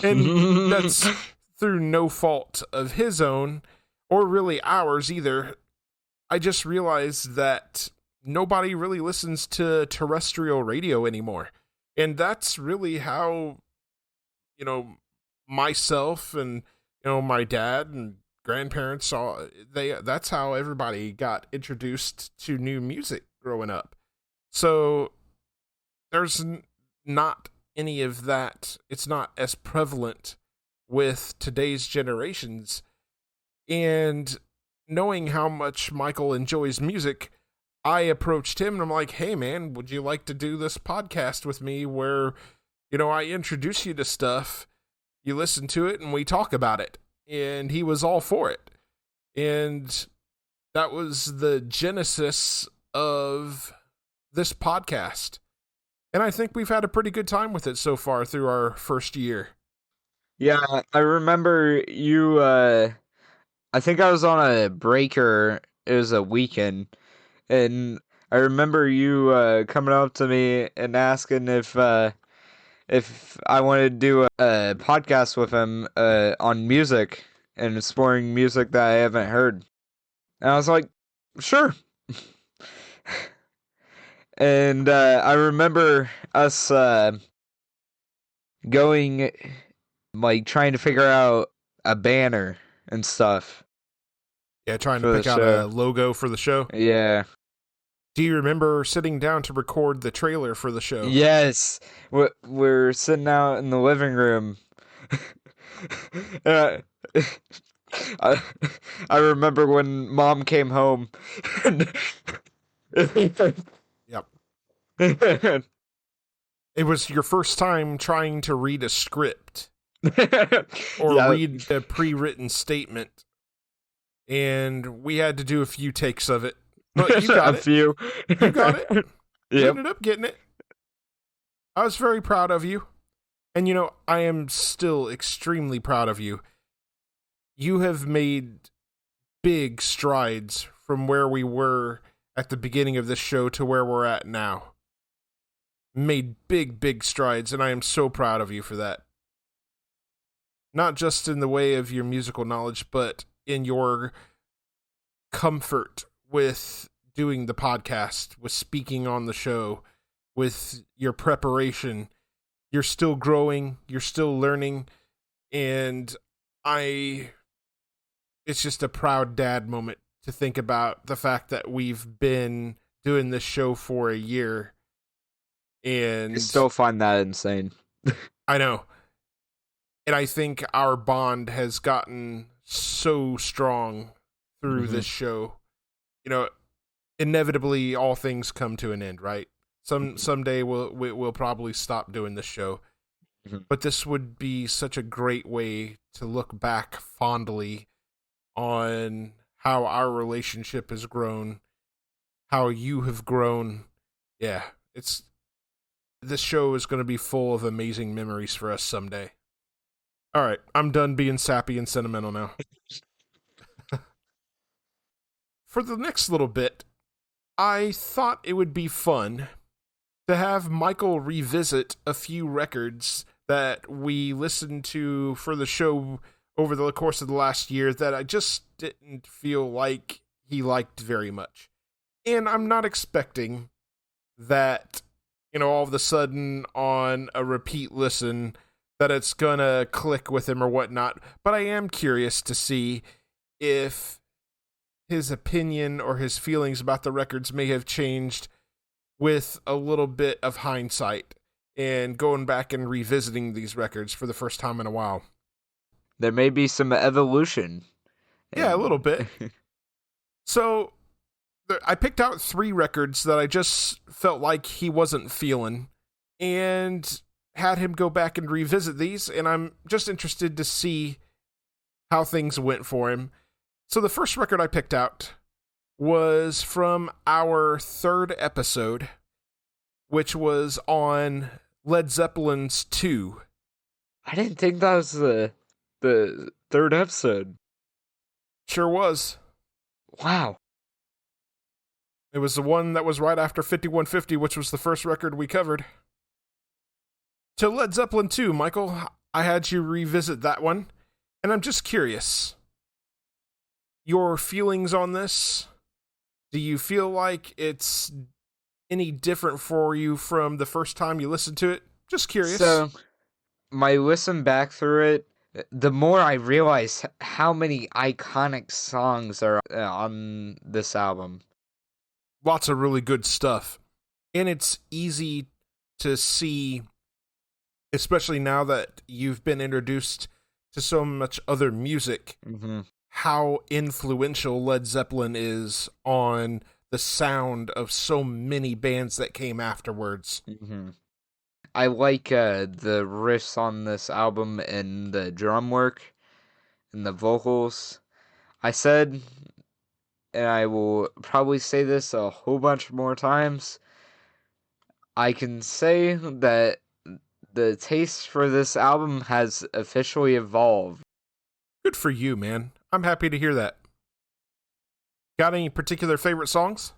and that's through no fault of his own, or really ours either, I just realized that nobody really listens to terrestrial radio anymore. And that's really how, you know, myself and, my dad and grandparents saw that's how everybody got introduced to new music growing up. So there's not any of that. It's not as prevalent with today's generations. And knowing how much Michael enjoys music, I approached him and I'm like, hey man, would you like to do this podcast with me where, I introduce you to stuff, you listen to it, and we talk about it? And he was all for it. And that was the genesis of this podcast. And I think we've had a pretty good time with it so far through our first year. Yeah, I remember you, I think I was on a breaker, it was a weekend, and I remember you coming up to me and asking if I wanted to do a podcast with him on music and exploring music that I haven't heard. And I was like, sure. And I remember us going, like, trying to figure out a banner and stuff. Yeah, trying to pick out a logo for the show. Yeah. Do you remember sitting down to record the trailer for the show? Yes. We're sitting out in the living room. I, I remember when Mom came home. Yep. It was your first time trying to read a script or read a pre-written statement, and we had to do a few takes of it. But you got it. Few. You got it. You Yep. ended up getting it. I was very proud of you. And, I am still extremely proud of you. You have made big strides from where we were at the beginning of this show to where we're at now. Made big, big strides, and I am so proud of you for that. Not just in the way of your musical knowledge, but in your comfort with doing the podcast, with speaking on the show, with your preparation. You're still growing, you're still learning, and it's just a proud dad moment to think about the fact that we've been doing this show for a year. And I still find that insane. I know. And I think our bond has gotten so strong through this show. Inevitably all things come to an end, right? Someday we'll probably stop doing this show. But this would be such a great way to look back fondly on how our relationship has grown, how you have grown. Yeah, this show is going to be full of amazing memories for us someday. All right, I'm done being sappy and sentimental now. For the next little bit, I thought it would be fun to have Michael revisit a few records that we listened to for the show over the course of the last year that I just didn't feel like he liked very much. And I'm not expecting that, all of a sudden on a repeat listen that it's gonna click with him or whatnot, but I am curious to see if his opinion or his feelings about the records may have changed with a little bit of hindsight and going back and revisiting these records for the first time in a while. There may be some evolution. Yeah, a little bit. So I picked out 3 records that I just felt like he wasn't feeling and had him go back and revisit these, and I'm just interested to see how things went for him. So the first record I picked out was from our 3rd episode, which was on Led Zeppelin's 2. I didn't think that was the 3rd episode. Sure was. Wow. It was the one that was right after 5150, which was the first record we covered. To Led Zeppelin 2, Michael, I had you revisit that one, and I'm just curious. Your feelings on this? Do you feel like it's any different for you from the first time you listened to it? Just curious. So, my listen back through it, the more I realize how many iconic songs are on this album. Lots of really good stuff. And it's easy to see, especially now that you've been introduced to so much other music, how influential Led Zeppelin is on the sound of so many bands that came afterwards. I like the riffs on this album and the drum work and the vocals. I said, and I will probably say this a whole bunch more times, I can say that the taste for this album has officially evolved. Good for you, man. I'm happy to hear that. Got any particular favorite songs?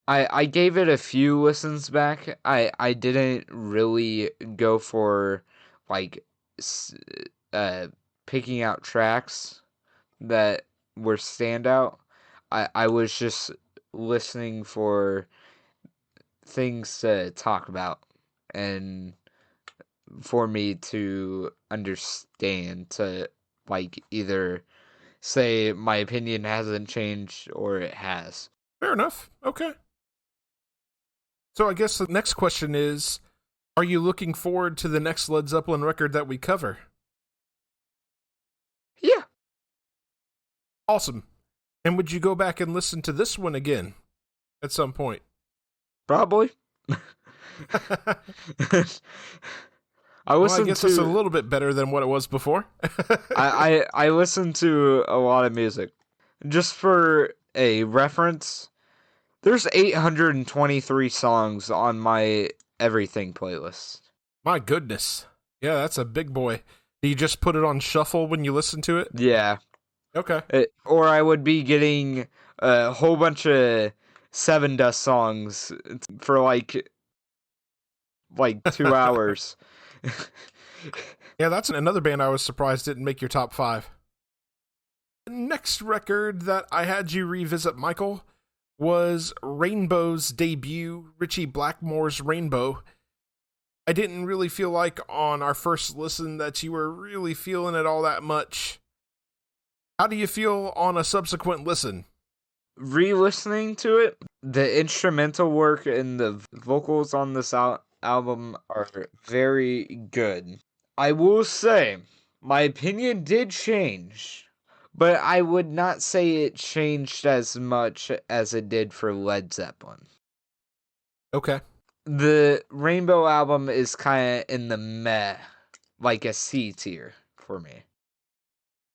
I gave it a few listens back. I didn't really go for like picking out tracks that were standout. I was just listening for things to talk about and for me to understand, to like either say my opinion hasn't changed or it has. Fair enough. Okay. So I guess the next question is, are you looking forward to the next Led Zeppelin record that we cover? Yeah. Awesome. And would you go back and listen to this one again at some point? Probably. I guess it's a little bit better than what it was before. I listen to a lot of music. Just for a reference, there's 823 songs on my everything playlist. My goodness. Yeah, that's a big boy. Do you just put it on shuffle when you listen to it? Yeah. Okay. Or I would be getting a whole bunch of Seven Dust songs for like 2 hours. Yeah, that's another band I was surprised didn't make your top 5. The next record that I had you revisit, Michael, was Rainbow's debut, Ritchie Blackmore's Rainbow. I didn't really feel like on our first listen that you were really feeling it all that much. How do you feel on a subsequent listen? Re-listening to it, the instrumental work and the vocals on this album are very good. I will say, my opinion did change, but I would not say it changed as much as it did for Led Zeppelin. Okay. The Rainbow album is kind of in the meh, like a C tier for me.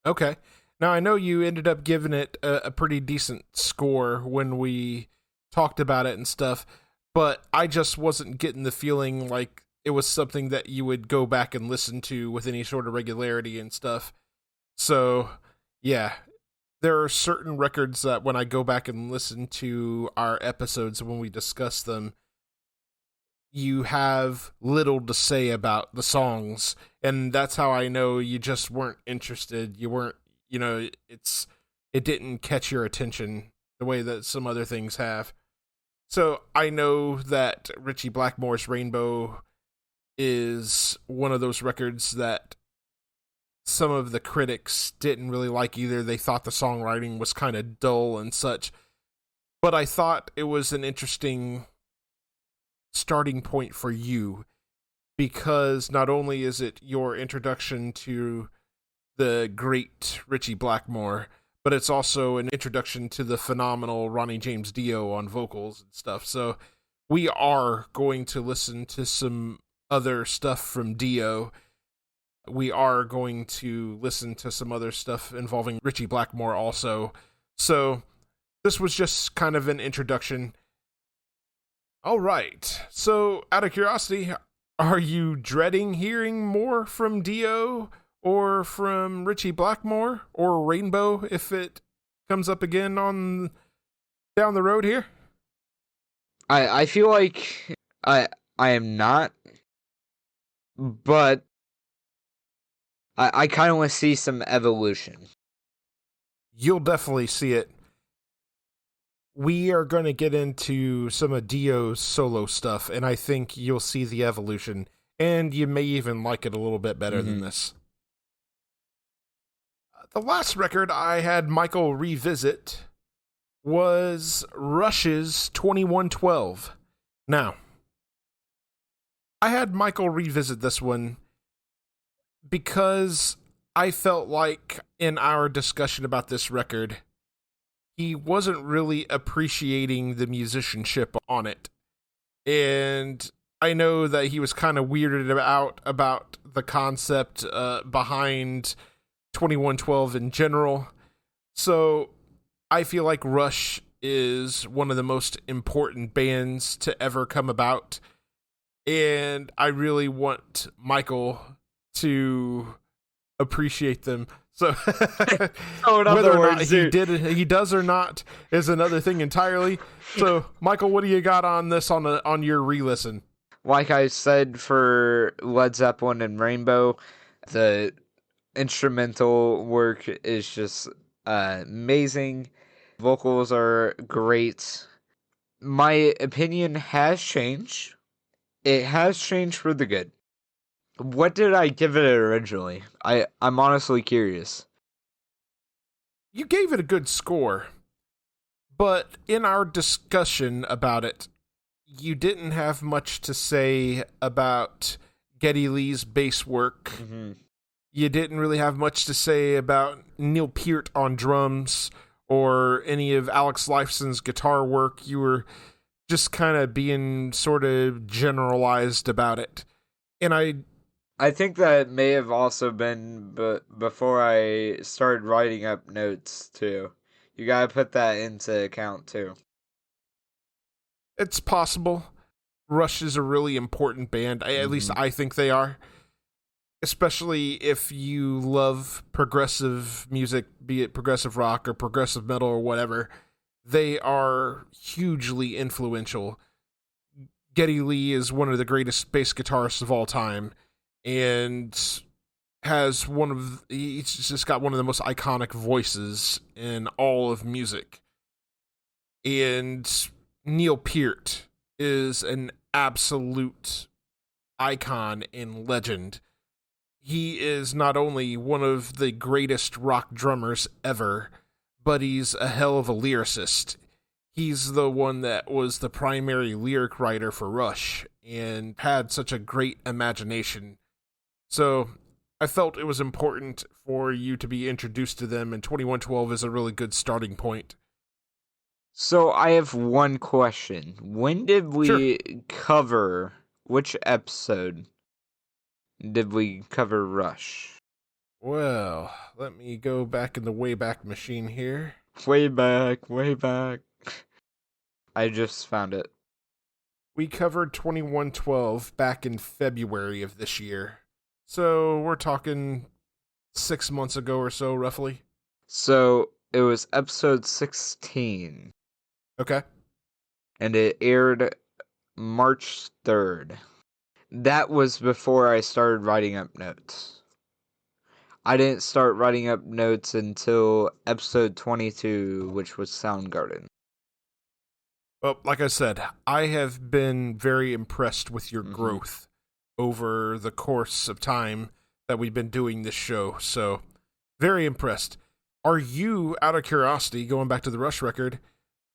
Okay. Now, I know you ended up giving it a pretty decent score when we talked about it and stuff, but I just wasn't getting the feeling like it was something that you would go back and listen to with any sort of regularity and stuff. So, yeah, there are certain records that when I go back and listen to our episodes when we discuss them, you have little to say about the songs, and that's how I know you just weren't interested. You weren't, it didn't catch your attention the way that some other things have. So I know that Ritchie Blackmore's Rainbow is one of those records that some of the critics didn't really like either. They thought the songwriting was kind of dull and such. But I thought it was an interesting starting point for you, because not only is it your introduction to the great Ritchie Blackmore, but it's also an introduction to the phenomenal Ronnie James Dio on vocals and stuff. So we are going to listen to some other stuff from Dio. We are going to listen to some other stuff involving Ritchie Blackmore also. So this was just kind of an introduction. All right. So out of curiosity, are you dreading hearing more from Dio or from Ritchie Blackmore or Rainbow if it comes up again on down the road here? I feel like I am not, but I kind of want to see some evolution. You'll definitely see it. we are going to get into some of Dio's solo stuff, and I think you'll see the evolution, and you may even like it a little bit better than this. The last record I had Michael revisit was Rush's 2112. Now, I had Michael revisit this one because I felt like in our discussion about this record, he wasn't really appreciating the musicianship on it. And I know that he was kind of weirded out about the concept behind 2112 in general. So I feel like Rush is one of the most important bands to ever come about. And I really want Michael to appreciate them. So whether or not he does or not is another thing entirely. So Michael, what do you got on this on your re-listen? Like I said for Led Zeppelin and Rainbow, the instrumental work is just amazing. Vocals are great. My opinion has changed. It has changed for the good. What did I give it originally? I'm honestly curious. You gave it a good score, but in our discussion about it, you didn't have much to say about Geddy Lee's bass work. Mm-hmm. You didn't really have much to say about Neil Peart on drums or any of Alex Lifeson's guitar work. You were just kind of being sort of generalized about it. And I think that may have also been before I started writing up notes, too. You gotta put that into account, too. It's possible. Rush is a really important band. At least I think they are. Especially if you love progressive music, be it progressive rock or progressive metal or whatever. They are hugely influential. Geddy Lee is one of the greatest bass guitarists of all time. And he's just got one of the most iconic voices in all of music. And Neil Peart is an absolute icon and legend. He is not only one of the greatest rock drummers ever, but he's a hell of a lyricist. He's the one that was the primary lyric writer for Rush and had such a great imagination. So I felt it was important for you to be introduced to them, and 2112 is a really good starting point. So I have one question. When did we cover, which episode did we cover Rush? Well, let me go back in the Wayback Machine here. Way back. I just found it. We covered 2112 back in February of this year. So we're talking 6 months ago or so, roughly. So it was episode 16. Okay. And it aired March 3rd. That was before I started writing up notes. I didn't start writing up notes until episode 22, which was Soundgarden. Well, like I said, I have been very impressed with your growth over the course of time that we've been doing this show. So, very impressed. Are you, out of curiosity, going back to the Rush record,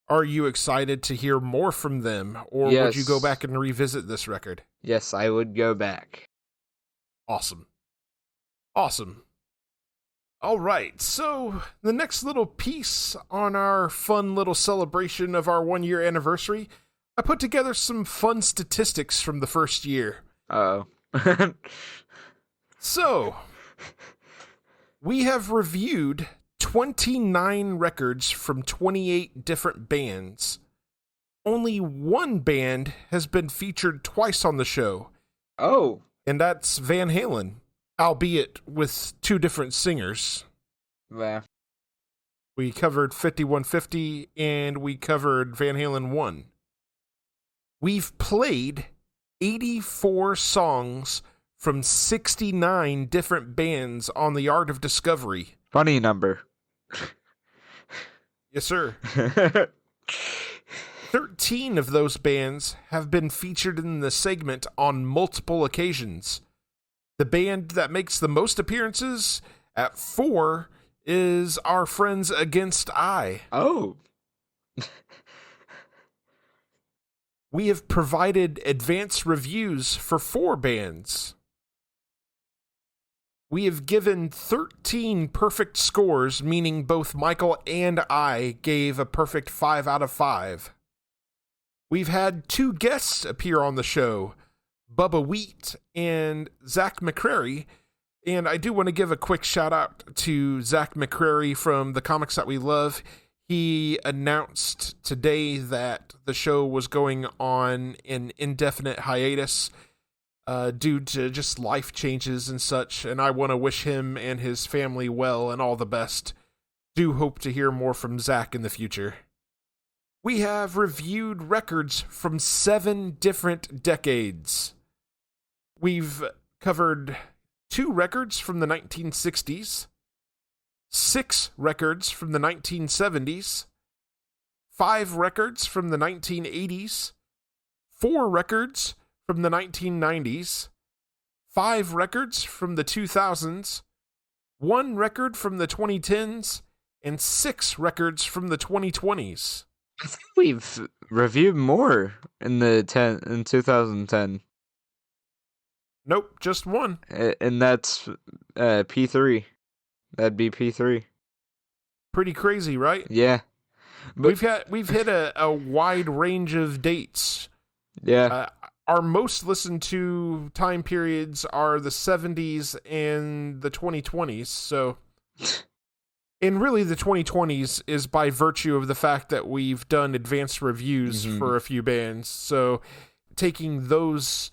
are you excited to hear more from them? Or would you go back and revisit this record? Yes, I would go back. Awesome. All right, so the next little piece on our fun little celebration of our 1-year anniversary, I put together some fun statistics from the first year. Uh-oh. So, we have reviewed 29 records from 28 different bands. Only one band has been featured twice on the show. Oh. And that's Van Halen, albeit with 2 different singers. Yeah. We covered 5150 and we covered Van Halen 1. We've played 84 songs from 69 different bands on The Art of Discovery. Funny number. Yes, sir. 13 of those bands have been featured in the segment on multiple occasions. The band that makes the most appearances at 4 is our friends Against I. Oh. We have provided advance reviews for 4 bands. We have given 13 perfect scores, meaning both Michael and I gave a perfect 5 out of 5. We've had 2 guests appear on the show, Bubba Wheat and Zach McCrary, and I do want to give a quick shout out to Zach McCrary from the Comics That We Love. He announced today that the show was going on an indefinite hiatus due to just life changes and such, and I want to wish him and his family well and all the best. Do hope to hear more from Zach in the future. We have reviewed records from 7 different decades. We've covered 2 records from the 1960s, 6 records from the 1970s, 5 records from the 1980s, 4 records from the 1990s, 5 records from the 2000s, 1 record from the 2010s, and 6 records from the 2020s. I think we've reviewed more in 2010. Nope, just 1. And that's P3. That'd be P3. Pretty crazy, right? Yeah. But We've hit a wide range of dates. yeah. Our most listened to time periods are the 70s and the 2020s. So, and really the 2020s is by virtue of the fact that we've done advanced reviews for a few bands. So, taking those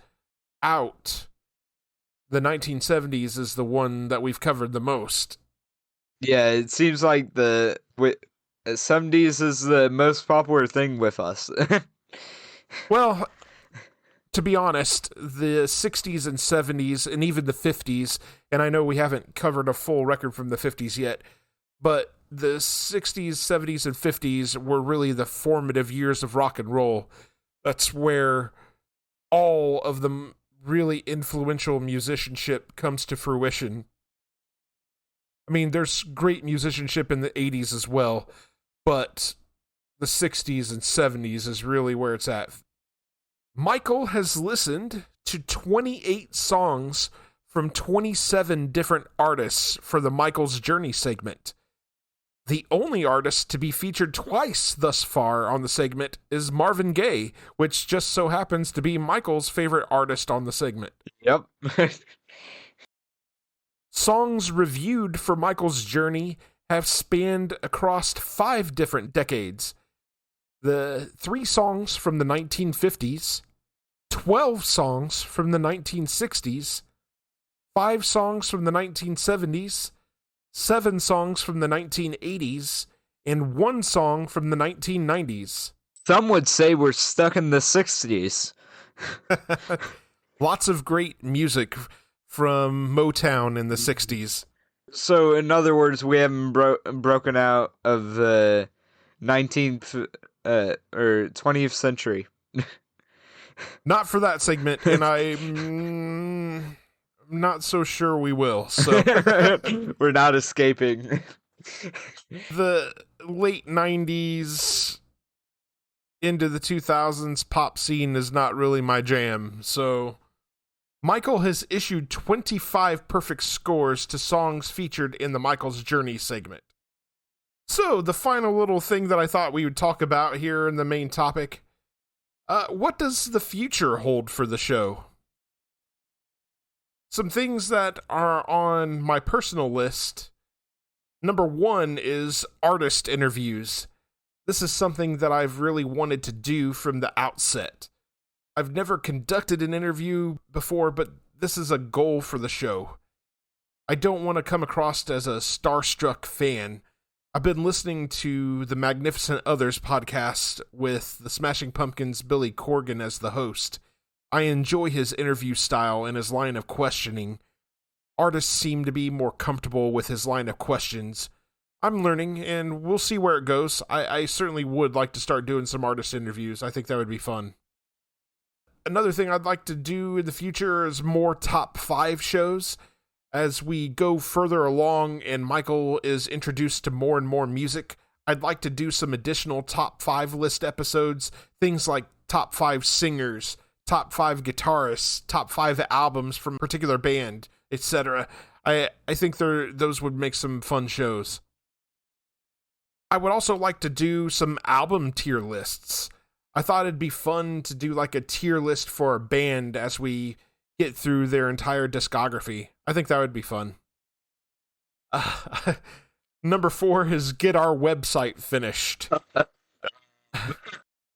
out, the 1970s is the one that we've covered the most. Yeah, it seems like the 70s is the most popular thing with us. Well, to be honest, the 60s and 70s and even the 50s, and I know we haven't covered a full record from the 50s yet, but the 60s, 70s, and 50s were really the formative years of rock and roll. That's where all of the really influential musicianship comes to fruition. I mean, there's great musicianship in the 80s as well, but the 60s and 70s is really where it's at. Michael has listened to 28 songs from 27 different artists for the Michael's Journey segment. The only artist to be featured twice thus far on the segment is Marvin Gaye, which just so happens to be Michael's favorite artist on the segment. Yep. Songs reviewed for Michael's Journey have spanned across 5 different decades. The 3 songs from the 1950s, 12 songs from the 1960s, 5 songs from the 1970s, 7 songs from the 1980s, and 1 song from the 1990s. Some would say we're stuck in the 60s. Lots of great music from Motown in the 60s. So, in other words, we haven't broken out of the 19th or 20th century. Not for that segment, and I'm not so sure we will. So we're not escaping. The late 90s into the 2000s pop scene is not really my jam. So Michael has issued 25 perfect scores to songs featured in the Michael's Journey segment. So the final little thing that I thought we would talk about here in the main topic, what does the future hold for the show? Some things that are on my personal list. Number 1 is artist interviews. This is something that I've really wanted to do from the outset. I've never conducted an interview before, but this is a goal for the show. I don't want to come across as a starstruck fan. I've been listening to the Magnificent Others podcast with the Smashing Pumpkins' Billy Corgan as the host. I enjoy his interview style and his line of questioning. Artists seem to be more comfortable with his line of questions. I'm learning, and we'll see where it goes. I certainly would like to start doing some artist interviews. I think that would be fun. Another thing I'd like to do in the future is more top 5 shows. As we go further along and Michael is introduced to more and more music, I'd like to do some additional top 5 list episodes, things like top 5 singers, top 5 guitarists, top 5 albums from a particular band, etc. I think those would make some fun shows. I would also like to do some album tier lists. I thought it'd be fun to do like a tier list for a band as we get through their entire discography. I think that would be fun. Number 4 is get our website finished.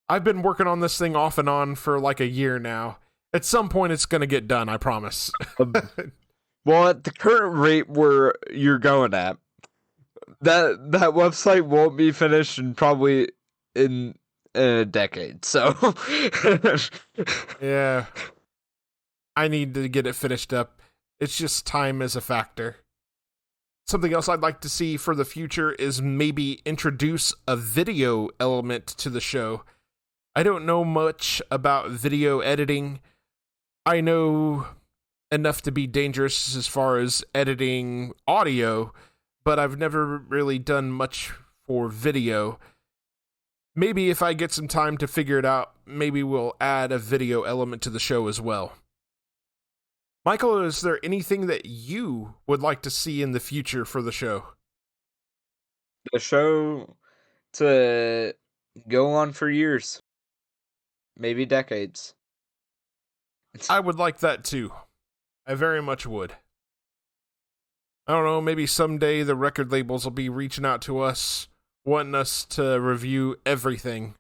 I've been working on this thing off and on for like a year now. At some point, it's going to get done, I promise. Well, at the current rate where you're going at, that website won't be finished in probably in a decade. So, yeah, I need to get it finished up. It's just time is a factor. Something else I'd like to see for the future is maybe introduce a video element to the show. I don't know much about video editing. I know enough to be dangerous as far as editing audio, but I've never really done much for video. Maybe if I get some time to figure it out, maybe we'll add a video element to the show as well. Michael, is there anything that you would like to see in the future for the show? The show to go on for years, maybe decades. I would like that too. I very much would. I don't know, maybe someday the record labels will be reaching out to us, wanting us to review everything.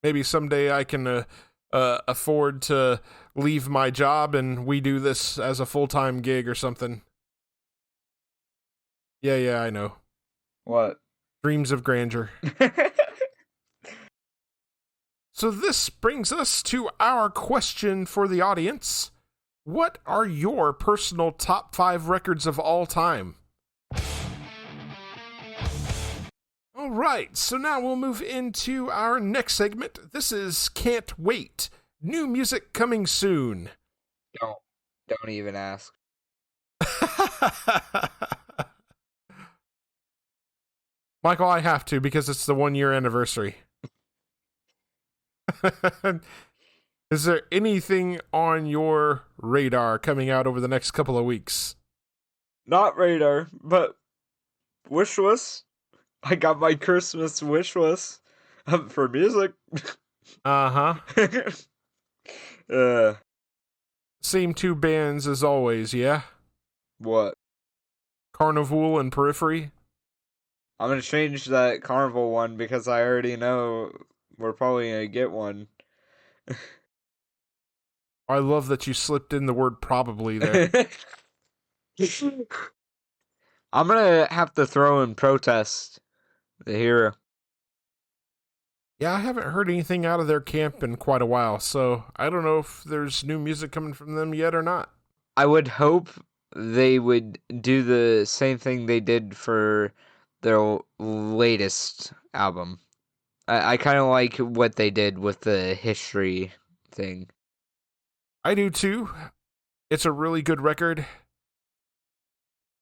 Maybe someday I can afford to leave my job and we do this as a full-time gig or something. Yeah, I know. What? Dreams of grandeur. So this brings us to our question for the audience. What are your personal top 5 records of all time? All right, so now we'll move into our next segment. This is Can't Wait. New music coming soon. Don't even ask. Michael, I have to because it's the 1-year anniversary. Is there anything on your radar coming out over the next couple of weeks? Not radar, but wish list. I got my Christmas wish list for music. Uh-huh. Same 2 bands as always, yeah? What? Carnival and Periphery? I'm gonna change that Carnival one because I already know we're probably gonna get one. I love that you slipped in the word probably there. I'm gonna have to throw in Protest, the hero. Yeah, I haven't heard anything out of their camp in quite a while, so I don't know if there's new music coming from them yet or not. I would hope they would do the same thing they did for their latest album. I kind of like what they did with the history thing. I do too. It's a really good record.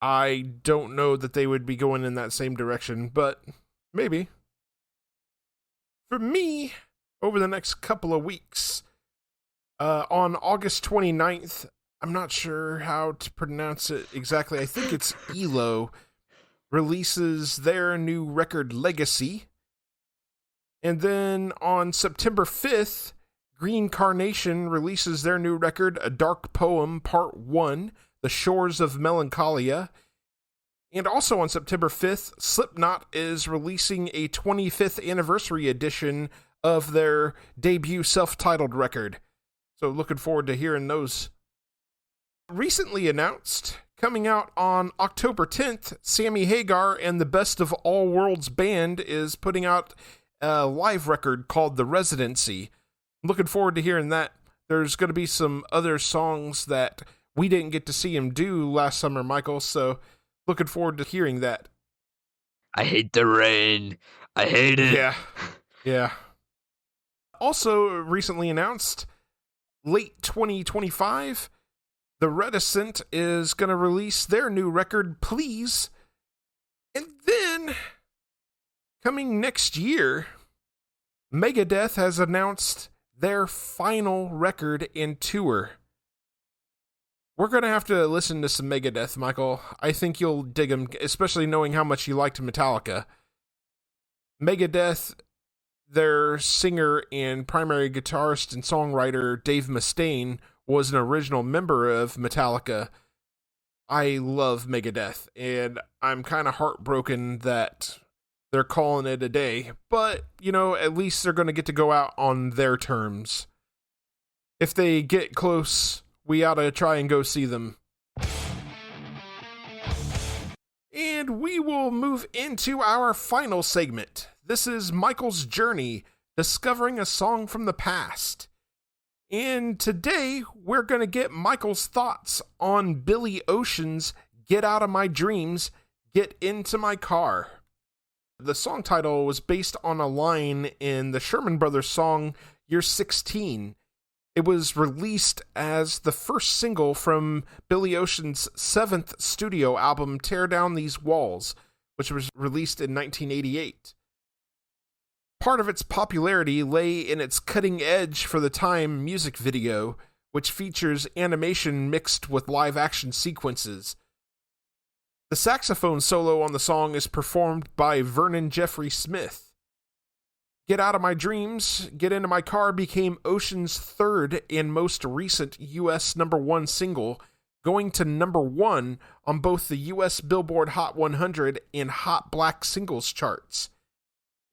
I don't know that they would be going in that same direction, but maybe. For me, over the next couple of weeks, on August 29th, I'm not sure how to pronounce it exactly. I think it's ELO, releases their new record Legacy. And then on September 5th, Green Carnation releases their new record, A Dark Poem, Part 1, The Shores of Melancholia. And also on September 5th, Slipknot is releasing a 25th anniversary edition of their debut self-titled record. So looking forward to hearing those. Recently announced, coming out on October 10th, Sammy Hagar and the Best of All Worlds Band is putting out a live record called The Residency. Looking forward to hearing that. There's going to be some other songs that we didn't get to see him do last summer, Michael, so looking forward to hearing that. I hate the rain. I hate it. Yeah. Yeah. Also recently announced, late 2025, The Reticent is going to release their new record, Please. And then, coming next year, Megadeth has announced their final record and tour. We're going to have to listen to some Megadeth, Michael. I think you'll dig them, especially knowing how much you liked Metallica. Megadeth, their singer and primary guitarist and songwriter Dave Mustaine was an original member of Metallica. I love Megadeth, and I'm kind of heartbroken that they're calling it a day. But, at least they're going to get to go out on their terms. If they get close, we ought to try and go see them. And we will move into our final segment. This is Michael's journey, discovering a song from the past. And today, we're going to get Michael's thoughts on Billy Ocean's Get Out of My Dreams, Get Into My Car. The song title was based on a line in the Sherman Brothers song, You're 16. It was released as the first single from Billy Ocean's 7th studio album, Tear Down These Walls, which was released in 1988. Part of its popularity lay in its cutting-edge for the time music video, which features animation mixed with live-action sequences. The saxophone solo on the song is performed by Vernon Jeffrey Smith. Get Out of My Dreams, Get Into My Car became Ocean's third and most recent U.S. #1 single, going to #1 on both the U.S. Billboard Hot 100 and Hot Black Singles charts.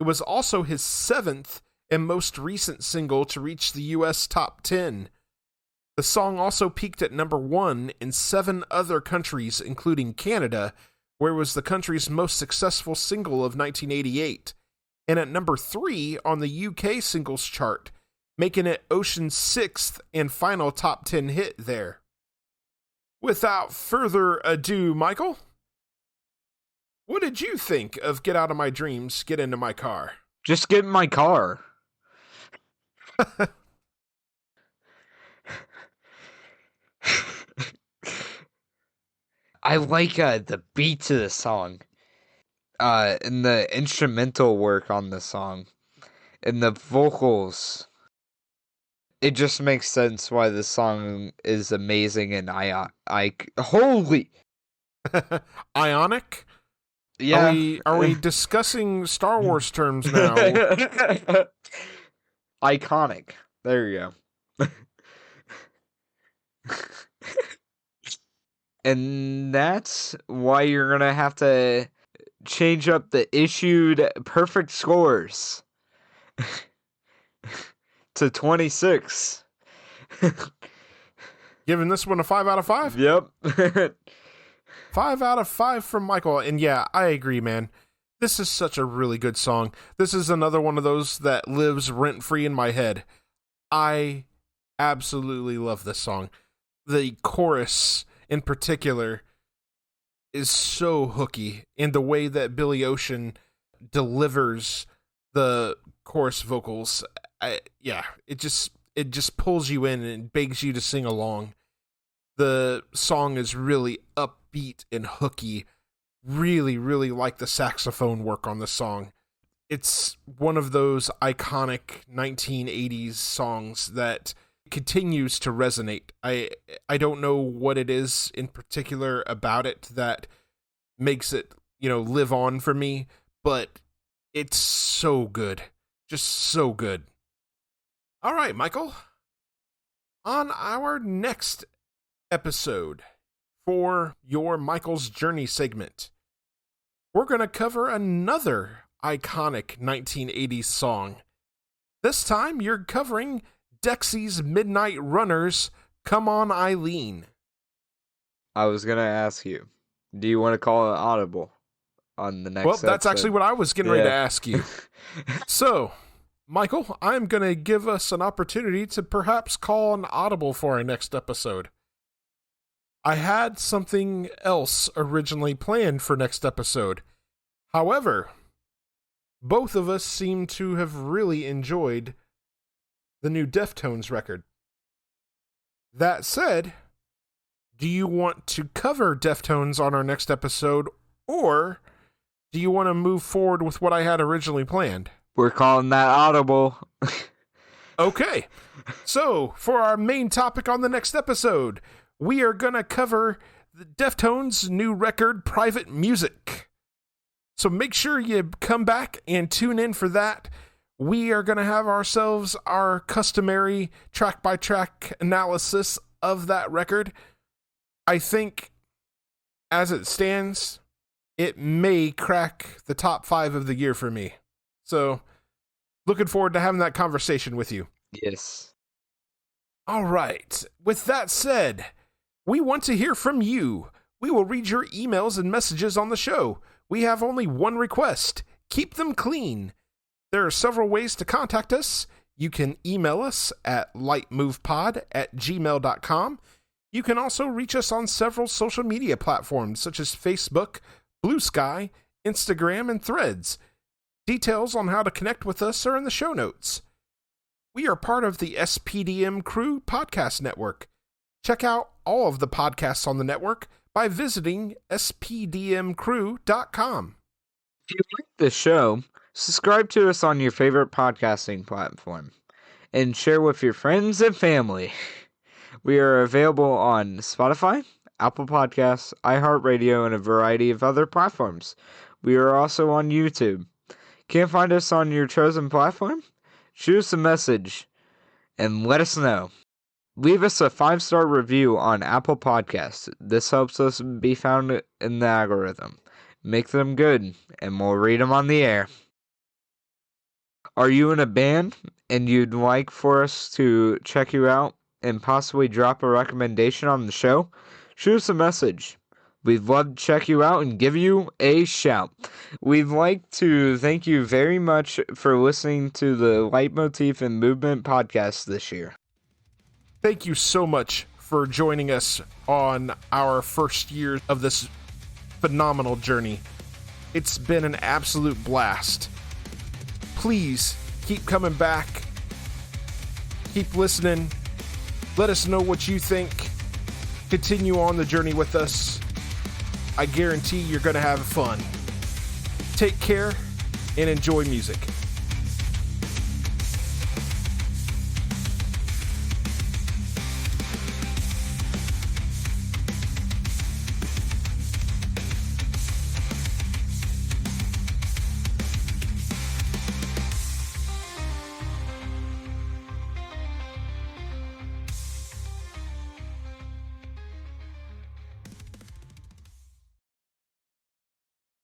It was also his 7th and most recent single to reach the U.S. Top 10. The song also peaked at #1 in 7 other countries, including Canada, where it was the country's most successful single of 1988, and at #3 on the UK singles chart, making it Ocean's 6th and final top 10 hit there. Without further ado, Michael, what did you think of Get Out of My Dreams, Get Into My Car? Just get in my car. I like the beats of the song, and the instrumental work on the song, and the vocals. It just makes sense why this song is amazing, and holy, Ionic? yeah. Are we discussing Star Wars terms now? Iconic. There you go. And that's why you're gonna have to change up the issued perfect scores to 26. Giving this one a 5 out of 5? Yep. 5 out of 5 from Michael. And yeah, I agree, man. This is such a really good song. This is another one of those that lives rent-free in my head. I absolutely love this song. The chorus, in particular, is so hooky. And the way that Billy Ocean delivers the chorus vocals, it just pulls you in and begs you to sing along. The song is really upbeat and hooky. Really, really like the saxophone work on the song. It's one of those iconic 1980s songs that continues to resonate. I don't know what it is in particular about it that makes it, live on for me, but it's so good. Just so good. All right, Michael. On our next episode for your Michael's Journey segment, we're going to cover another iconic 1980s song. This time you're covering Dexy's Midnight Runners' Come On Eileen. I was going to ask you, do you want to call it audible on the next Well, that's episode? actually what I was getting ready to ask you. So, Michael, I'm going to give us an opportunity to perhaps call an audible for our next episode. I had something else originally planned for next episode. However, both of us seem to have really enjoyed the new Deftones record. That said, do you want to cover Deftones on our next episode, or do you want to move forward with what I had originally planned? We're calling that audible. Okay, so for our main topic on the next episode, we are going to cover the Deftones' new record, Private Music. So make sure you come back and tune in for that. We are going to have ourselves our customary track-by-track analysis of that record. I think, as it stands, it may crack the top 5 of the year for me. So, looking forward to having that conversation with you. Yes. All right. With that said, we want to hear from you. We will read your emails and messages on the show. We have only one request. Keep them clean. There are several ways to contact us. You can email us at lightmovepod@gmail.com. You can also reach us on several social media platforms such as Facebook, Blue Sky, Instagram, and Threads. Details on how to connect with us are in the show notes. We are part of the SPDM Crew Podcast Network. Check out all of the podcasts on the network by visiting spdmcrew.com. If you like the show, subscribe to us on your favorite podcasting platform and share with your friends and family. We are available on Spotify, Apple Podcasts, iHeartRadio, and a variety of other platforms. We are also on YouTube. Can't find us on your chosen platform? Shoot us a message and let us know. Leave us a 5-star review on Apple Podcasts. This helps us be found in the algorithm. Make them good, and we'll read them on the air. Are you in a band and you'd like for us to check you out and possibly drop a recommendation on the show? Shoot us a message. We'd love to check you out and give you a shout. We'd like to thank you very much for listening to the Leitmotif and Movement podcast this year. Thank you so much for joining us on our first year of this phenomenal journey. It's been an absolute blast. Please keep coming back. Keep listening. Let us know what you think. Continue on the journey with us. I guarantee you're going to have fun. Take care and enjoy music.